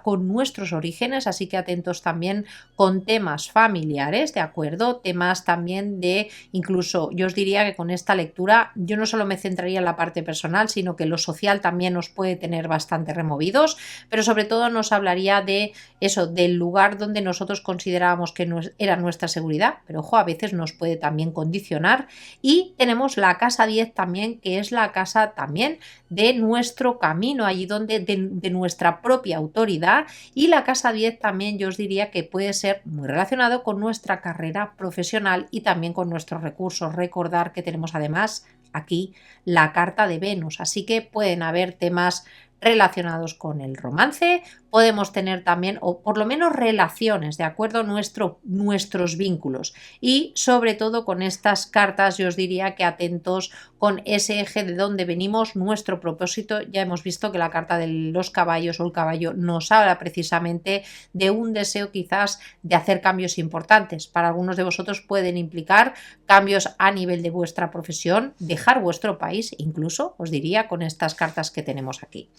con nuestros orígenes, así que atentos también con temas familiares, ¿de acuerdo? Temas también de, incluso yo os diría que con esta lectura yo no solo me centraría en la parte personal, sino que lo social también os puede tener bastante removidos, pero sobre todo nos hablaría de eso, del lugar donde nosotros considerábamos que era nuestra seguridad, pero ojo, a veces nos puede también condicionar. Y tenemos la casa 10 también, que es la casa también de nuestro camino, allí donde de nuestra propia autoridad, y la casa 10 también yo os diría que puede ser muy relacionado con nuestra carrera profesional y también con nuestros recursos. Recordar que tenemos además aquí la carta de Venus, así que pueden haber temas relacionados con el romance, podemos tener también, o por lo menos relaciones, ¿de acuerdo? Nuestros vínculos. Y sobre todo con estas cartas yo os diría que atentos con ese eje de donde venimos, nuestro propósito. Ya hemos visto que la carta de los caballos o el caballo nos habla precisamente de un deseo quizás de hacer cambios importantes. Para algunos de vosotros pueden implicar cambios a nivel de vuestra profesión, dejar vuestro país, incluso os diría con estas cartas que tenemos aquí.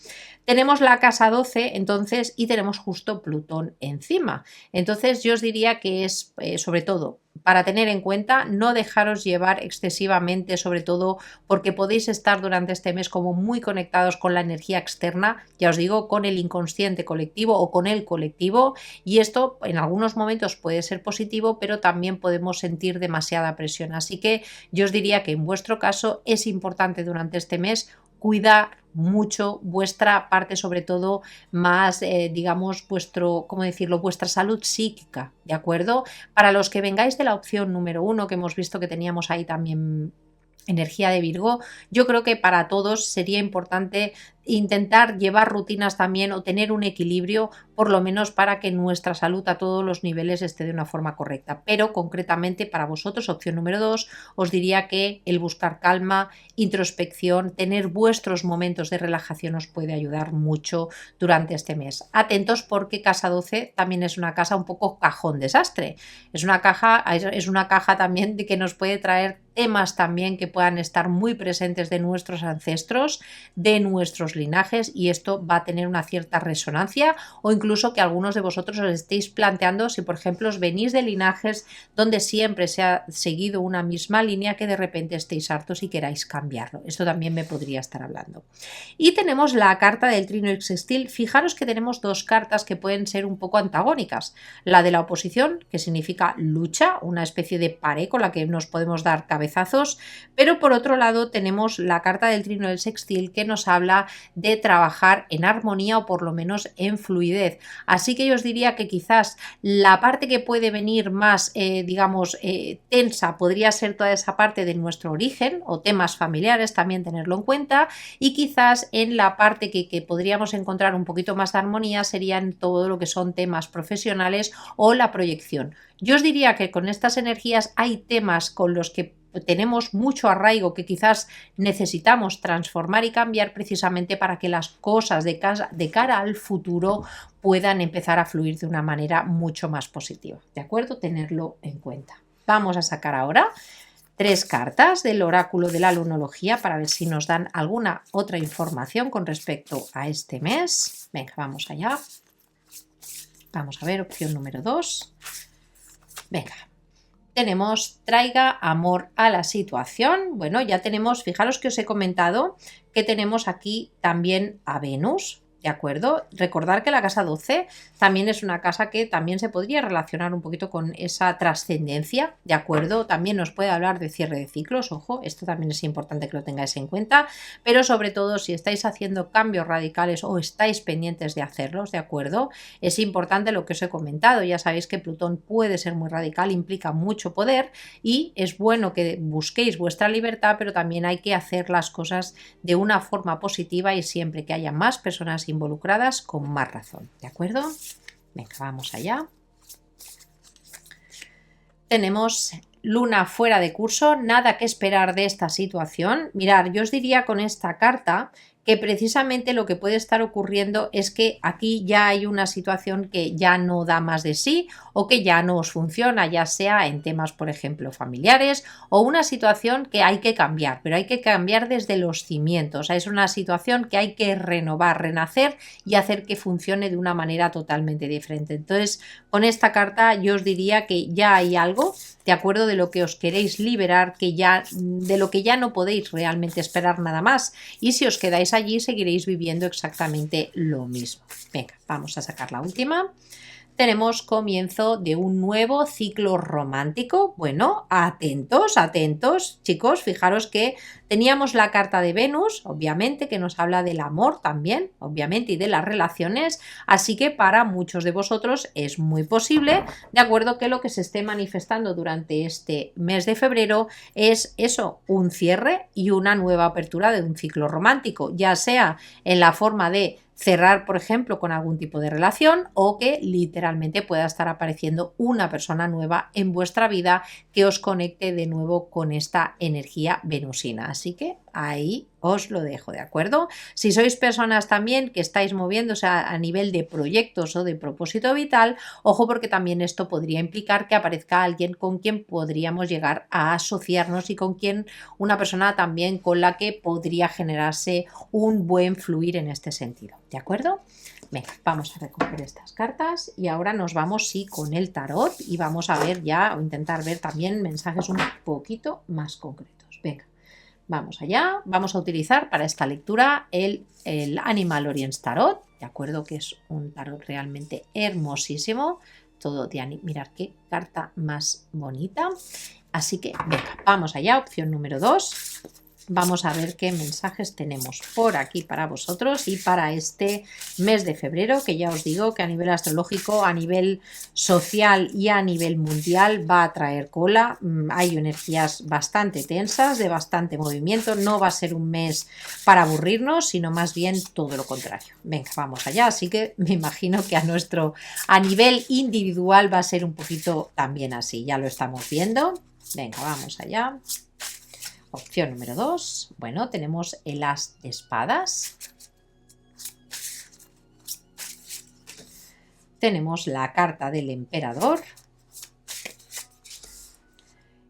Tenemos la casa 12, entonces, y tenemos justo Plutón encima. Entonces, yo os diría que es, sobre todo, para tener en cuenta, no dejaros llevar excesivamente, sobre todo porque podéis estar durante este mes como muy conectados con la energía externa, ya os digo, con el inconsciente colectivo o con el colectivo, y esto en algunos momentos puede ser positivo, pero también podemos sentir demasiada presión. Así que yo os diría que en vuestro caso es importante durante este mes cuidar mucho vuestra parte, sobre todo más, digamos, ¿cómo decirlo? Vuestra salud psíquica, ¿de acuerdo? Para los que vengáis de la opción número 1, que hemos visto que teníamos ahí también energía de Virgo, yo creo que para todos sería importante intentar llevar rutinas también o tener un equilibrio, por lo menos para que nuestra salud a todos los niveles esté de una forma correcta. Pero concretamente para vosotros, opción número 2, os diría que el buscar calma, introspección, tener vuestros momentos de relajación os puede ayudar mucho durante este mes. Atentos porque casa 12 también es una casa un poco cajón desastre. Es una caja también de que nos puede traer temas también que puedan estar muy presentes de nuestros ancestros, de nuestros linajes, y esto va a tener una cierta resonancia, o incluso que algunos de vosotros os estéis planteando si por ejemplo os venís de linajes donde siempre se ha seguido una misma línea, que de repente estéis hartos y queráis cambiarlo. Esto también me podría estar hablando. Y tenemos la carta del trino sextil. Fijaros que tenemos dos cartas que pueden ser un poco antagónicas. La de la oposición, que significa lucha, una especie de pared con la que nos podemos dar cabezazos, pero por otro lado tenemos la carta del trino del sextil, que nos habla de trabajar en armonía o por lo menos en fluidez. Así que yo os diría que quizás la parte que puede venir más, digamos, tensa podría ser toda esa parte de nuestro origen o temas familiares, también tenerlo en cuenta, y quizás en la parte que podríamos encontrar un poquito más de armonía sería en todo lo que son temas profesionales o la proyección. Yo os diría que con estas energías hay temas con los que tenemos mucho arraigo que quizás necesitamos transformar y cambiar precisamente para que las cosas de cara al futuro puedan empezar a fluir de una manera mucho más positiva. ¿De acuerdo? Tenerlo en cuenta. Vamos a sacar ahora 3 cartas del oráculo de la lunología para ver si nos dan alguna otra información con respecto a este mes. Venga, vamos allá. Vamos a ver, opción número 2. Venga. Tenemos traiga amor a la situación. Bueno, ya tenemos, fijaros que os he comentado que tenemos aquí también a Venus, ¿de acuerdo? Recordar que la casa 12 también es una casa que también se podría relacionar un poquito con esa trascendencia, ¿de acuerdo? También nos puede hablar de cierre de ciclos, ojo, esto también es importante que lo tengáis en cuenta, pero sobre todo si estáis haciendo cambios radicales o estáis pendientes de hacerlos, ¿de acuerdo? Es importante lo que os he comentado, ya sabéis que Plutón puede ser muy radical, implica mucho poder y es bueno que busquéis vuestra libertad, pero también hay que hacer las cosas de una forma positiva y siempre que haya más personas involucradas con más razón, ¿de acuerdo? Venga, vamos allá. Tenemos luna fuera de curso, nada que esperar de esta situación. Mirad, yo os diría con esta carta que precisamente lo que puede estar ocurriendo es que aquí ya hay una situación que ya no da más de sí o que ya no os funciona, ya sea en temas, por ejemplo, familiares o una situación que hay que cambiar, pero hay que cambiar desde los cimientos. Es una situación que hay que renovar, renacer y hacer que funcione de una manera totalmente diferente. Entonces, con esta carta yo os diría que ya hay algo, de acuerdo, de lo que os queréis liberar, que ya, de lo que ya no podéis realmente esperar nada más. Y si os quedáis allí seguiréis viviendo exactamente lo mismo. Venga, vamos a sacar la última. Tenemos comienzo de un nuevo ciclo romántico. Bueno, atentos, atentos, chicos. Fijaros que teníamos la carta de Venus, obviamente, que nos habla del amor también, obviamente, y de las relaciones. Así que para muchos de vosotros es muy posible, de acuerdo, que lo que se esté manifestando durante este mes de febrero es eso, un cierre y una nueva apertura de un ciclo romántico, ya sea en la forma de cerrar, por ejemplo, con algún tipo de relación o que literalmente pueda estar apareciendo una persona nueva en vuestra vida que os conecte de nuevo con esta energía venusina. Así que ahí os lo dejo, ¿de acuerdo? Si sois personas también que estáis moviéndose a nivel de proyectos o de propósito vital, ojo, porque también esto podría implicar que aparezca alguien con quien podríamos llegar a asociarnos y con quien una persona también con la que podría generarse un buen fluir en este sentido, ¿de acuerdo? Venga, vamos a recoger estas cartas y ahora nos vamos sí con el tarot y vamos a ver ya o intentar ver también mensajes un poquito más concretos. Venga. Vamos allá, vamos a utilizar para esta lectura el Animal Orient Tarot, de acuerdo, que es un tarot realmente hermosísimo, todo de mirad qué carta más bonita. Así que venga, vamos allá, opción número 2. Vamos a ver qué mensajes tenemos por aquí para vosotros y para este mes de febrero, que ya os digo que a nivel astrológico, a nivel social y a nivel mundial va a traer cola. Hay energías bastante tensas, de bastante movimiento. No va a ser un mes para aburrirnos, sino más bien todo lo contrario. Venga, vamos allá. Así que me imagino que a nivel individual va a ser un poquito también así. Ya lo estamos viendo. Venga, vamos allá. Opción número 2, bueno, tenemos el as de espadas. Tenemos la carta del emperador.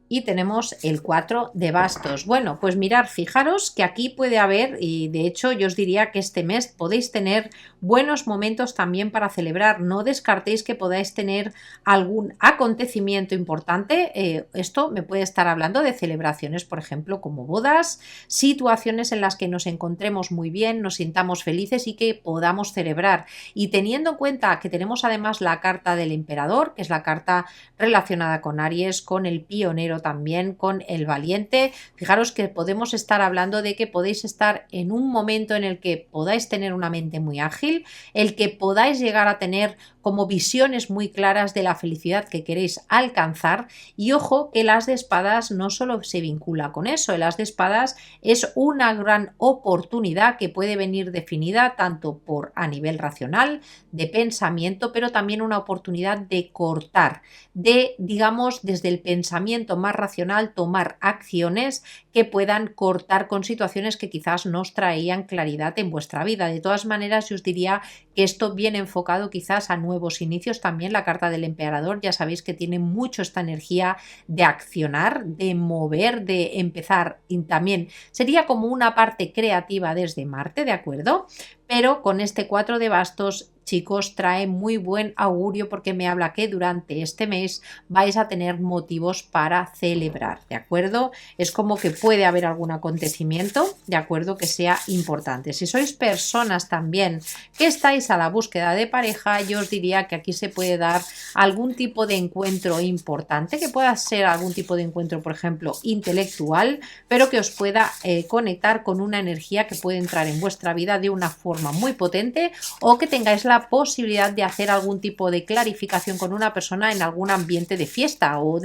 Y tenemos el 4 de bastos. Bueno, pues mirad, fijaros que aquí puede haber, y de hecho yo os diría que este mes podéis tener buenos momentos también para celebrar. No descartéis que podáis tener algún acontecimiento importante. Esto me puede estar hablando de celebraciones, por ejemplo, como bodas, situaciones en las que nos encontremos muy bien, nos sintamos felices y que podamos celebrar. Y teniendo en cuenta que tenemos además la carta del emperador, que es la carta relacionada con Aries, con el pionero también, con el valiente, fijaros que podemos estar hablando de que podéis estar en un momento en el que podáis tener una mente muy ágil, el que podáis llegar a tener como visiones muy claras de la felicidad que queréis alcanzar. Y ojo que el as de espadas no solo se vincula con eso, el as de espadas es una gran oportunidad que puede venir definida tanto por a nivel racional, de pensamiento, pero también una oportunidad de cortar, de, digamos, desde el pensamiento más racional tomar acciones que puedan cortar con situaciones que quizás no os traían claridad en vuestra vida. De todas maneras, yo os diría que esto viene enfocado quizás a nuevos inicios. También la carta del emperador, ya sabéis que tiene mucho esta energía de accionar, de mover, de empezar, y también sería como una parte creativa desde Marte, ¿de acuerdo? Pero con este 4 de bastos, chicos, trae muy buen augurio porque me habla que durante este mes vais a tener motivos para celebrar, ¿de acuerdo? Es como que puede haber algún acontecimiento, ¿de acuerdo?, que sea importante. Si sois personas también que estáis a la búsqueda de pareja, yo os diría que aquí se puede dar algún tipo de encuentro importante, que pueda ser algún tipo de encuentro, por ejemplo, intelectual, pero que os pueda conectar con una energía que puede entrar en vuestra vida de una forma muy potente, o que tengáis la posibilidad de hacer algún tipo de clarificación con una persona en algún ambiente de fiesta o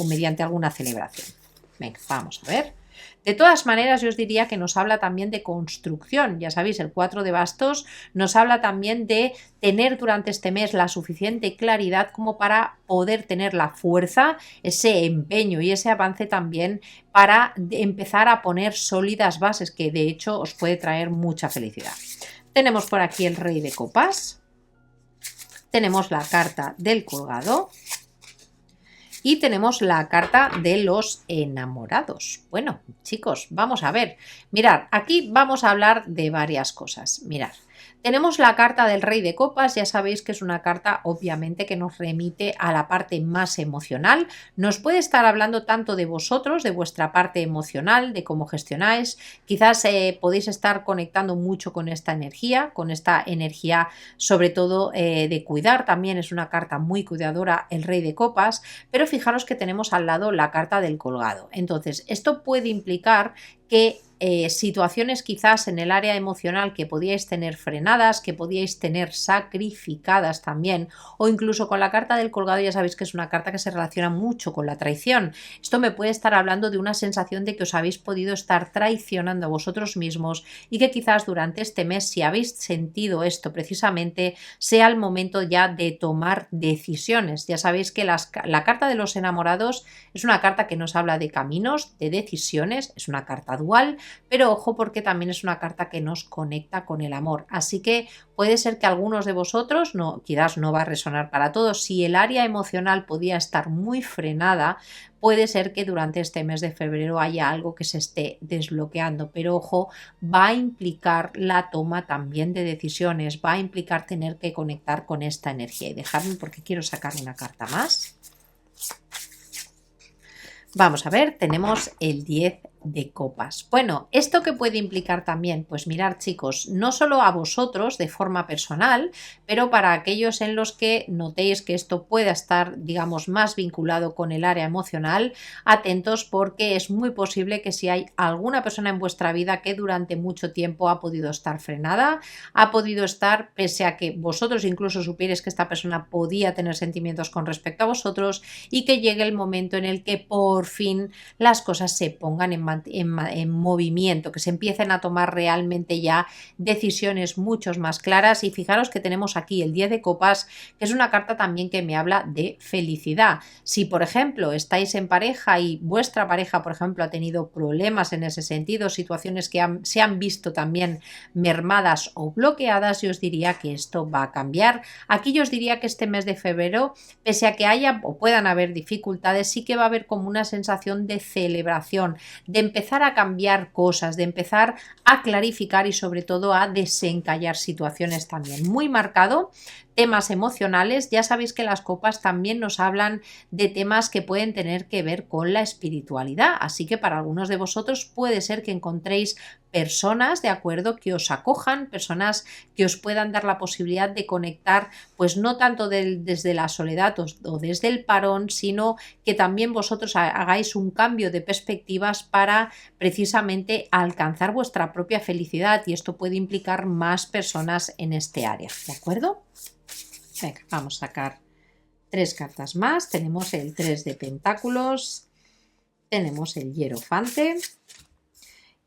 mediante alguna celebración. Venga, vamos a ver. De todas maneras, yo os diría que nos habla también de construcción. Ya sabéis, el 4 de bastos nos habla también de tener durante este mes la suficiente claridad como para poder tener la fuerza, ese empeño y ese avance también para empezar a poner sólidas bases, que de hecho os puede traer mucha felicidad. Tenemos por aquí el Rey de Copas, tenemos la carta del Colgado y tenemos la carta de los enamorados. Bueno, chicos, vamos a ver. Mirad, aquí vamos a hablar de varias cosas. Mirad. Tenemos la carta del Rey de Copas, ya sabéis que es una carta obviamente que nos remite a la parte más emocional. Nos puede estar hablando tanto de vosotros, de vuestra parte emocional, de cómo gestionáis. Quizás podéis estar conectando mucho con esta energía sobre todo de cuidar. También es una carta muy cuidadora el Rey de Copas, pero fijaros que tenemos al lado la carta del Colgado. Entonces, esto puede implicar que situaciones quizás en el área emocional que podíais tener frenadas, que podíais tener sacrificadas también, o incluso con la carta del Colgado, ya sabéis que es una carta que se relaciona mucho con la traición. Esto me puede estar hablando de una sensación de que os habéis podido estar traicionando a vosotros mismos y que quizás durante este mes, si habéis sentido esto precisamente, sea el momento ya de tomar decisiones. Ya sabéis que la carta de los enamorados es una carta que nos habla de caminos, de decisiones, es una carta dual, pero ojo porque también es una carta que nos conecta con el amor. Así que puede ser que algunos de vosotros, quizás no va a resonar para todos, si el área emocional podía estar muy frenada, puede ser que durante este mes de febrero haya algo que se esté desbloqueando, pero ojo, va a implicar la toma también de decisiones, va a implicar tener que conectar con esta energía. Y dejadme porque quiero sacar una carta más. Vamos a ver, tenemos el 10 de copas. Bueno, ¿esto qué puede implicar también? Pues mirar, chicos, no solo a vosotros de forma personal, pero para aquellos en los que notéis que esto pueda estar, digamos, más vinculado con el área emocional, atentos porque es muy posible que si hay alguna persona en vuestra vida que durante mucho tiempo ha podido estar frenada, ha podido estar, pese a que vosotros incluso supierais que esta persona podía tener sentimientos con respecto a vosotros, y que llegue el momento en el que por fin las cosas se pongan en movimiento, que se empiecen a tomar realmente ya decisiones mucho más claras. Y fijaros que tenemos aquí el 10 de copas, que es una carta también que me habla de felicidad. Si por ejemplo estáis en pareja y vuestra pareja por ejemplo ha tenido problemas en ese sentido, situaciones que se han visto también mermadas o bloqueadas, yo os diría que esto va a cambiar. Aquí yo os diría que este mes de febrero, pese a que haya o puedan haber dificultades, sí que va a haber como una sensación de celebración, de empezar a cambiar cosas, de empezar a clarificar y sobre todo a desencallar situaciones también. Muy marcado temas emocionales. Ya sabéis que las copas también nos hablan de temas que pueden tener que ver con la espiritualidad, así que para algunos de vosotros puede ser que encontréis personas, de acuerdo, que os acojan, personas que os puedan dar la posibilidad de conectar, pues no tanto desde la soledad o desde el parón, sino que también vosotros hagáis un cambio de perspectivas para precisamente alcanzar vuestra propia felicidad, y esto puede implicar más personas en este área, ¿de acuerdo? Venga, vamos a sacar 3 cartas más. Tenemos el 3 de pentáculos, tenemos el hierofante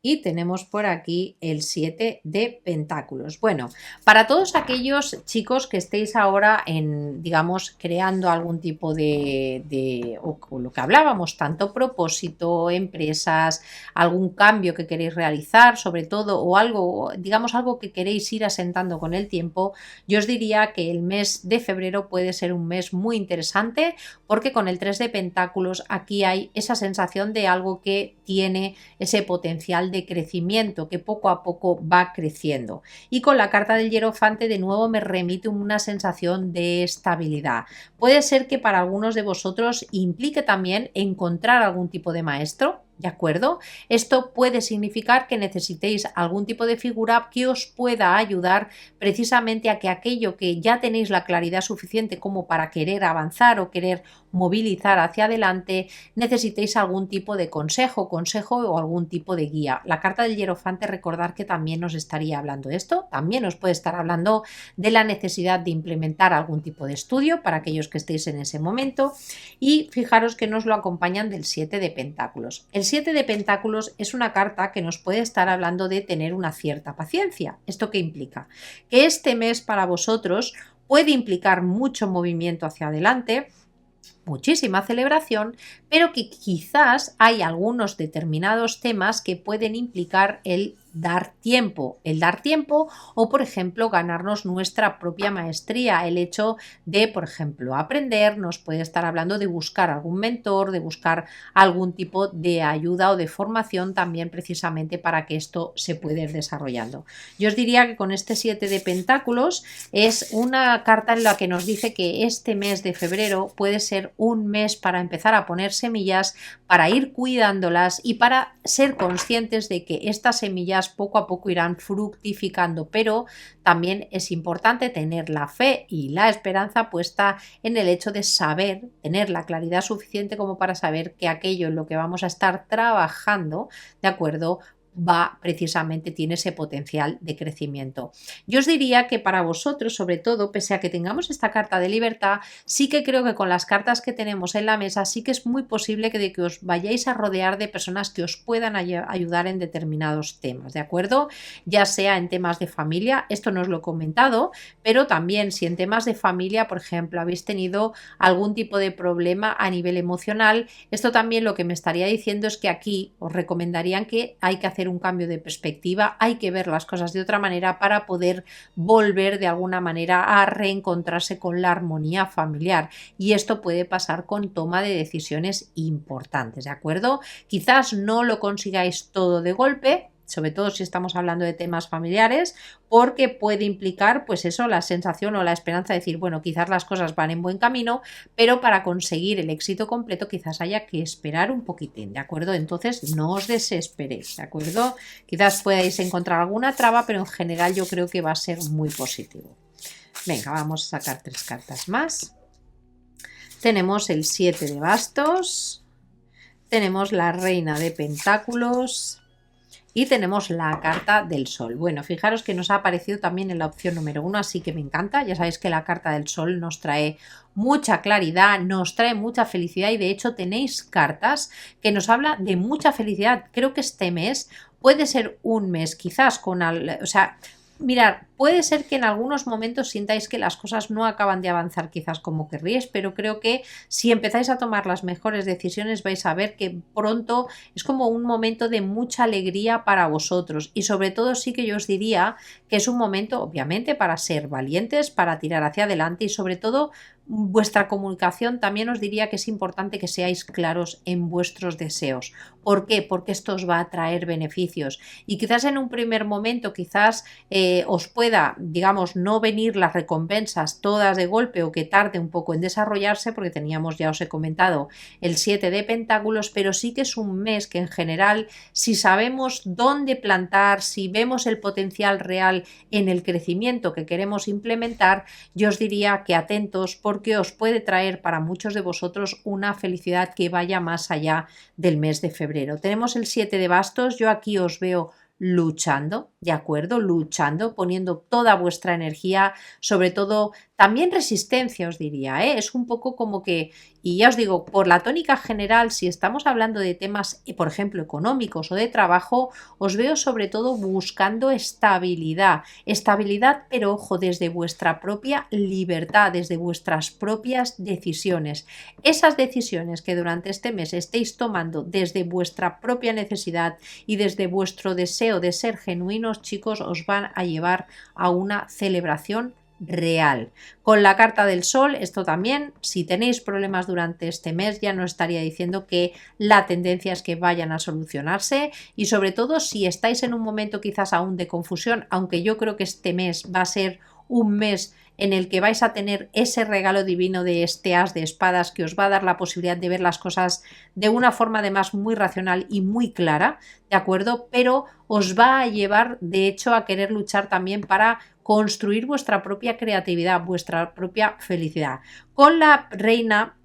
y tenemos por aquí el 7 de pentáculos. Bueno, para todos aquellos chicos que estéis ahora digamos, creando algún tipo o lo que hablábamos, tanto propósito, empresas, algún cambio que queréis realizar, sobre todo, o algo, digamos, algo que queréis ir asentando con el tiempo, yo os diría que el mes de febrero puede ser un mes muy interesante, porque con el 3 de pentáculos aquí hay esa sensación de algo que tiene ese potencial de crecimiento, que poco a poco va creciendo. Y con la carta del hierofante de nuevo me remite una sensación de estabilidad. Puede ser que para algunos de vosotros implique también encontrar algún tipo de maestro, ¿de acuerdo? Esto puede significar que necesitéis algún tipo de figura que os pueda ayudar precisamente a que aquello que ya tenéis la claridad suficiente como para querer avanzar o querer movilizar hacia adelante, necesitéis algún tipo de consejo o algún tipo de guía. La carta del hierofante, recordar que también nos estaría hablando de esto, también os puede estar hablando de la necesidad de implementar algún tipo de estudio para aquellos que estéis en ese momento, y fijaros que nos lo acompañan del 7 de pentáculos. El 7 de Pentáculos es una carta que nos puede estar hablando de tener una cierta paciencia. ¿Esto qué implica? Que este mes para vosotros puede implicar mucho movimiento hacia adelante, muchísima celebración, pero que quizás hay algunos determinados temas que pueden implicar el dar tiempo o, por ejemplo, ganarnos nuestra propia maestría. El hecho de, por ejemplo, aprender, nos puede estar hablando de buscar algún mentor, de buscar algún tipo de ayuda o de formación también precisamente para que esto se pueda ir desarrollando. Yo os diría que con este 7 de Pentáculos es una carta en la que nos dice que este mes de febrero puede ser un mes para empezar a poner semillas, para ir cuidándolas y para ser conscientes de que estas semillas poco a poco irán fructificando, pero también es importante tener la fe y la esperanza puesta en el hecho de saber, tener la claridad suficiente como para saber que aquello en lo que vamos a estar trabajando, ¿de acuerdo?, tiene ese potencial de crecimiento. Yo os diría que para vosotros, sobre todo, pese a que tengamos esta carta de libertad, sí que creo que con las cartas que tenemos en la mesa sí que es muy posible que os vayáis a rodear de personas que os puedan ayudar en determinados temas, ¿de acuerdo? Ya sea en temas de familia, esto no os lo he comentado, pero también si en temas de familia, por ejemplo, habéis tenido algún tipo de problema a nivel emocional, esto también lo que me estaría diciendo es que aquí os recomendarían que hay que hacer un cambio de perspectiva, hay que ver las cosas de otra manera para poder volver de alguna manera a reencontrarse con la armonía familiar, y esto puede pasar con toma de decisiones importantes, ¿de acuerdo? Quizás no lo consigáis todo de golpe, sobre todo si estamos hablando de temas familiares, porque puede implicar, pues eso, la sensación o la esperanza de decir, bueno, quizás las cosas van en buen camino, pero para conseguir el éxito completo quizás haya que esperar un poquitín, ¿de acuerdo? Entonces no os desesperéis, ¿de acuerdo? Quizás podáis encontrar alguna traba, pero en general yo creo que va a ser muy positivo. Venga, vamos a sacar 3 cartas más. Tenemos el 7 de bastos, tenemos la reina de pentáculos y tenemos la carta del sol. Bueno, fijaros que nos ha aparecido también en la opción número 1, así que me encanta. Ya sabéis que la carta del sol nos trae mucha claridad, nos trae mucha felicidad, y de hecho tenéis cartas que nos hablan de mucha felicidad. Creo que este mes puede ser un mes quizás mirad, puede ser que en algunos momentos sintáis que las cosas no acaban de avanzar quizás como querríais, pero creo que si empezáis a tomar las mejores decisiones vais a ver que pronto es como un momento de mucha alegría para vosotros, y sobre todo sí que yo os diría que es un momento obviamente para ser valientes, para tirar hacia adelante, y sobre todo vuestra comunicación también os diría que es importante que seáis claros en vuestros deseos. ¿Por qué? Porque esto os va a traer beneficios, y quizás en un primer momento quizás os pueda, digamos, no venir las recompensas todas de golpe, o que tarde un poco en desarrollarse, porque teníamos, ya os he comentado, el 7 de pentáculos, pero sí que es un mes que en general, si sabemos dónde plantar, si vemos el potencial real en el crecimiento que queremos implementar, yo os diría que atentos, porque os puede traer para muchos de vosotros una felicidad que vaya más allá del mes de febrero. Tenemos el 7 de bastos, yo aquí os veo luchando, ¿de acuerdo? Luchando, poniendo toda vuestra energía, sobre todo también resistencia, os diría, ¿eh? Es un poco como que, y ya os digo, por la tónica general, si estamos hablando de temas, por ejemplo, económicos o de trabajo, os veo sobre todo buscando estabilidad, pero ojo, desde vuestra propia libertad, desde vuestras propias decisiones. Esas decisiones que durante este mes estéis tomando desde vuestra propia necesidad y desde vuestro deseo de ser genuinos, chicos, os van a llevar a una celebración real. Con la carta del sol, esto también, si tenéis problemas durante este mes, ya no estaría diciendo que la tendencia es que vayan a solucionarse, y sobre todo si estáis en un momento quizás aún de confusión, aunque yo creo que este mes va a ser un mes en el que vais a tener ese regalo divino de este as de espadas que os va a dar la posibilidad de ver las cosas de una forma además muy racional y muy clara, ¿de acuerdo? Pero os va a llevar de hecho a querer luchar también para construir vuestra propia creatividad, vuestra propia felicidad. Con la reina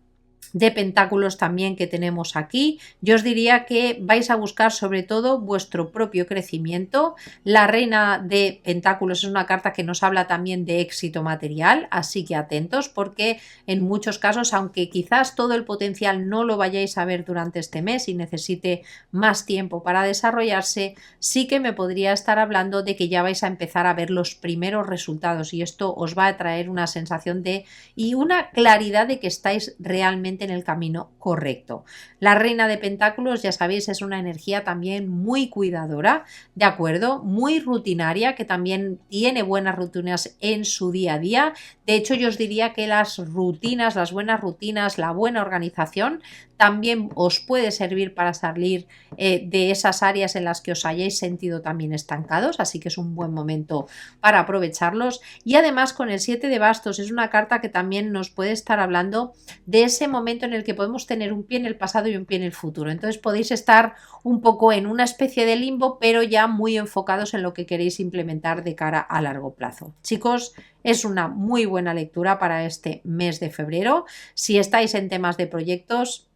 de pentáculos también que tenemos aquí. Yo os diría que vais a buscar sobre todo vuestro propio crecimiento. La reina de pentáculos es una carta que nos habla también de éxito material, así que atentos porque en muchos casos, aunque quizás todo el potencial no lo vayáis a ver durante este mes y necesite más tiempo para desarrollarse, sí que me podría estar hablando de que ya vais a empezar a ver los primeros resultados y esto os va a traer una sensación de y una claridad de que estáis realmente en el camino correcto. La reina de pentáculos, ya sabéis, es una energía también muy cuidadora, ¿de acuerdo? Muy rutinaria, que también tiene buenas rutinas en su día a día. De hecho, yo os diría que las rutinas, las buenas rutinas, la buena organización también os puede servir para salir de esas áreas en las que os hayáis sentido también estancados, así que es un buen momento para aprovecharlos. Y además con el 7 de bastos es una carta que también nos puede estar hablando de ese momento en el que podemos tener un pie en el pasado y un pie en el futuro. Entonces podéis estar un poco en una especie de limbo, pero ya muy enfocados en lo que queréis implementar de cara a largo plazo. Chicos, es una muy buena lectura para este mes de febrero. Si estáis en temas de proyectos,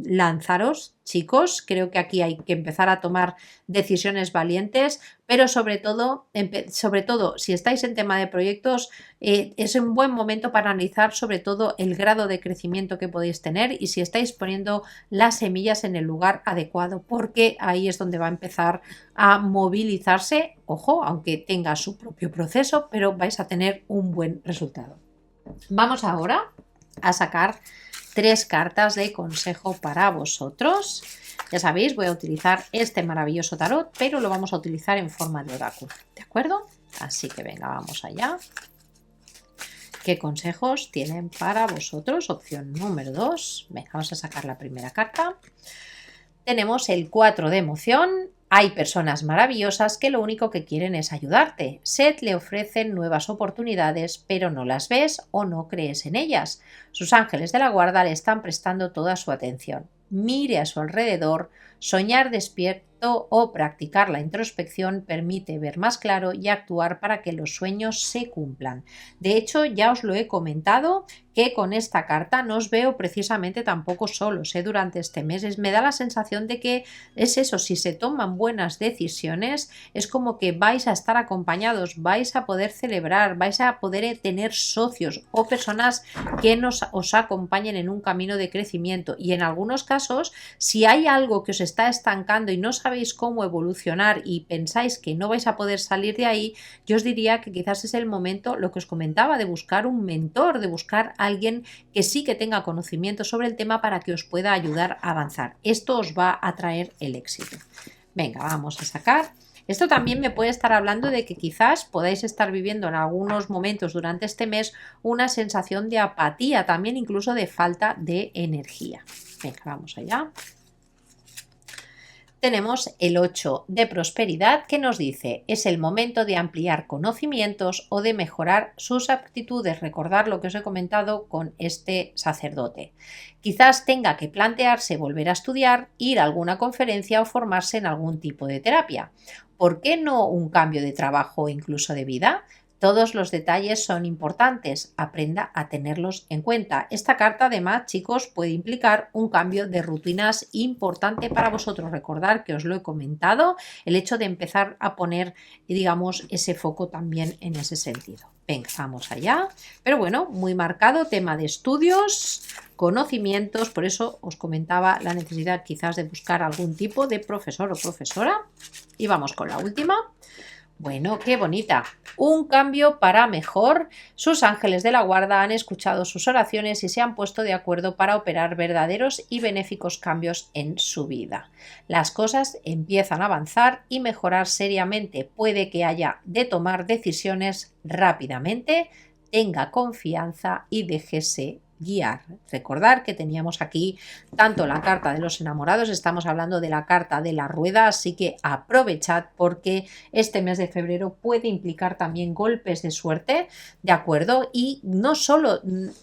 lanzaros, chicos. Creo que aquí hay que empezar a tomar decisiones valientes, pero sobre todo si estáis en tema de proyectos, es un buen momento para analizar sobre todo el grado de crecimiento que podéis tener y si estáis poniendo las semillas en el lugar adecuado, porque ahí es donde va a empezar a movilizarse, ojo, aunque tenga su propio proceso, pero vais a tener un buen resultado. Vamos ahora a sacar 3 cartas de consejo para vosotros. Ya sabéis, voy a utilizar este maravilloso tarot, pero lo vamos a utilizar en forma de oráculo, ¿de acuerdo? Así que venga, vamos allá. ¿Qué consejos tienen para vosotros? Opción número 2. Venga, vamos a sacar la primera carta. Tenemos el 4 de emoción. Hay personas maravillosas que lo único que quieren es ayudarte. Set le ofrecen nuevas oportunidades, pero no las ves o no crees en ellas. Sus ángeles de la guarda le están prestando toda su atención. Mire a su alrededor, soñar despierto o practicar la introspección permite ver más claro y actuar para que los sueños se cumplan. De hecho, ya os lo he comentado que con esta carta no os veo precisamente tampoco solos durante este mes. Me da la sensación de que es eso, si se toman buenas decisiones, es como que vais a estar acompañados, vais a poder celebrar, vais a poder tener socios o personas que os acompañen en un camino de crecimiento y en algunos casos, si hay algo que os está estancando y no sabéis cómo evolucionar y pensáis que no vais a poder salir de ahí, yo os diría que quizás es el momento, lo que os comentaba, de buscar un mentor, de buscar a alguien que sí que tenga conocimiento sobre el tema para que os pueda ayudar a avanzar. Esto os va a traer el éxito. Venga, vamos a sacar. Esto también me puede estar hablando de que quizás podáis estar viviendo en algunos momentos durante este mes una sensación de apatía, también incluso de falta de energía. Venga, vamos allá. Tenemos el 8 de prosperidad que nos dice es el momento de ampliar conocimientos o de mejorar sus aptitudes. Recordar lo que os he comentado con este sacerdote. Quizás tenga que plantearse volver a estudiar, ir a alguna conferencia o formarse en algún tipo de terapia. ¿Por qué no un cambio de trabajo o incluso de vida? Todos los detalles son importantes, aprenda a tenerlos en cuenta. Esta carta además, chicos, puede implicar un cambio de rutinas importante para vosotros. Recordad que os lo he comentado, el hecho de empezar a poner, digamos, ese foco también en ese sentido. Venga, vamos allá. Pero bueno, muy marcado tema de estudios, conocimientos, por eso os comentaba la necesidad quizás de buscar algún tipo de profesor o profesora. Y vamos con la última. Bueno, qué bonita. Un cambio para mejor. Sus ángeles de la guarda han escuchado sus oraciones y se han puesto de acuerdo para operar verdaderos y benéficos cambios en su vida. Las cosas empiezan a avanzar y mejorar seriamente. Puede que haya de tomar decisiones rápidamente. Tenga confianza y déjese guiar. Recordar que teníamos aquí tanto la carta de los enamorados, estamos hablando de la carta de la rueda, así que aprovechad porque este mes de febrero puede implicar también golpes de suerte, ¿de acuerdo? Y no solo,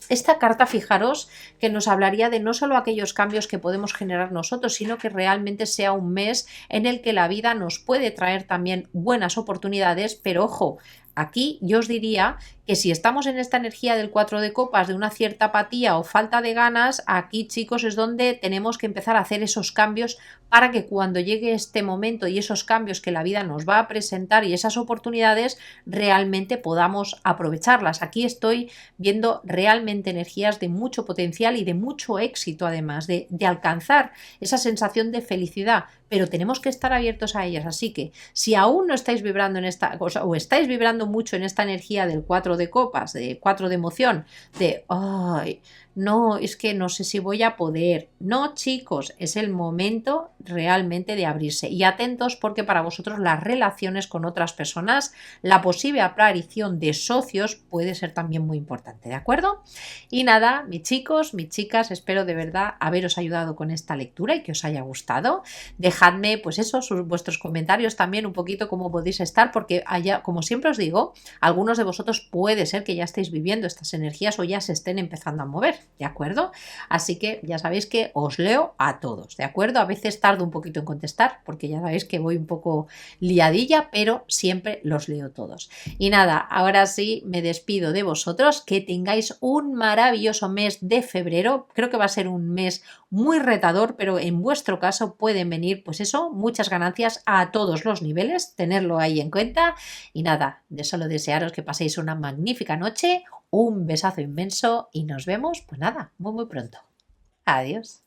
esta carta, fijaros que nos hablaría de no solo aquellos cambios que podemos generar nosotros, sino que realmente sea un mes en el que la vida nos puede traer también buenas oportunidades, pero ojo, aquí yo os diría que si estamos en esta energía del 4 de copas, de una cierta apatía o falta de ganas, aquí, chicos, es donde tenemos que empezar a hacer esos cambios para que cuando llegue este momento y esos cambios que la vida nos va a presentar y esas oportunidades, realmente podamos aprovecharlas. Aquí estoy viendo realmente energías de mucho potencial y de mucho éxito, además de alcanzar esa sensación de felicidad, pero tenemos que estar abiertos a ellas. Así que si aún no estáis vibrando en esta cosa o estáis vibrando mucho en esta energía del 4 de copas, de 4 de emoción, de ay, no, es que no sé si voy a poder. No, chicos, es el momento realmente de abrirse. Y atentos porque para vosotros las relaciones con otras personas, la posible aparición de socios puede ser también muy importante, ¿de acuerdo? Y nada, mis chicos, mis chicas, espero de verdad haberos ayudado con esta lectura y que os haya gustado. Dejadme, pues eso, vuestros comentarios también, un poquito cómo podéis estar, porque allá, como siempre os digo, algunos de vosotros puede ser que ya estéis viviendo estas energías o ya se estén empezando a mover, ¿de acuerdo? Así que ya sabéis que os leo a todos, ¿de acuerdo? A veces tardo un poquito en contestar, porque ya sabéis que voy un poco liadilla, pero siempre los leo todos. Y nada, ahora sí me despido de vosotros, que tengáis un maravilloso mes de febrero. Creo que va a ser un mes muy retador, pero en vuestro caso pueden venir, pues eso, muchas ganancias a todos los niveles, tenerlo ahí en cuenta. Y nada, de solo desearos que paséis una magnífica noche, un besazo inmenso y nos vemos, pues nada, muy muy pronto. Adiós.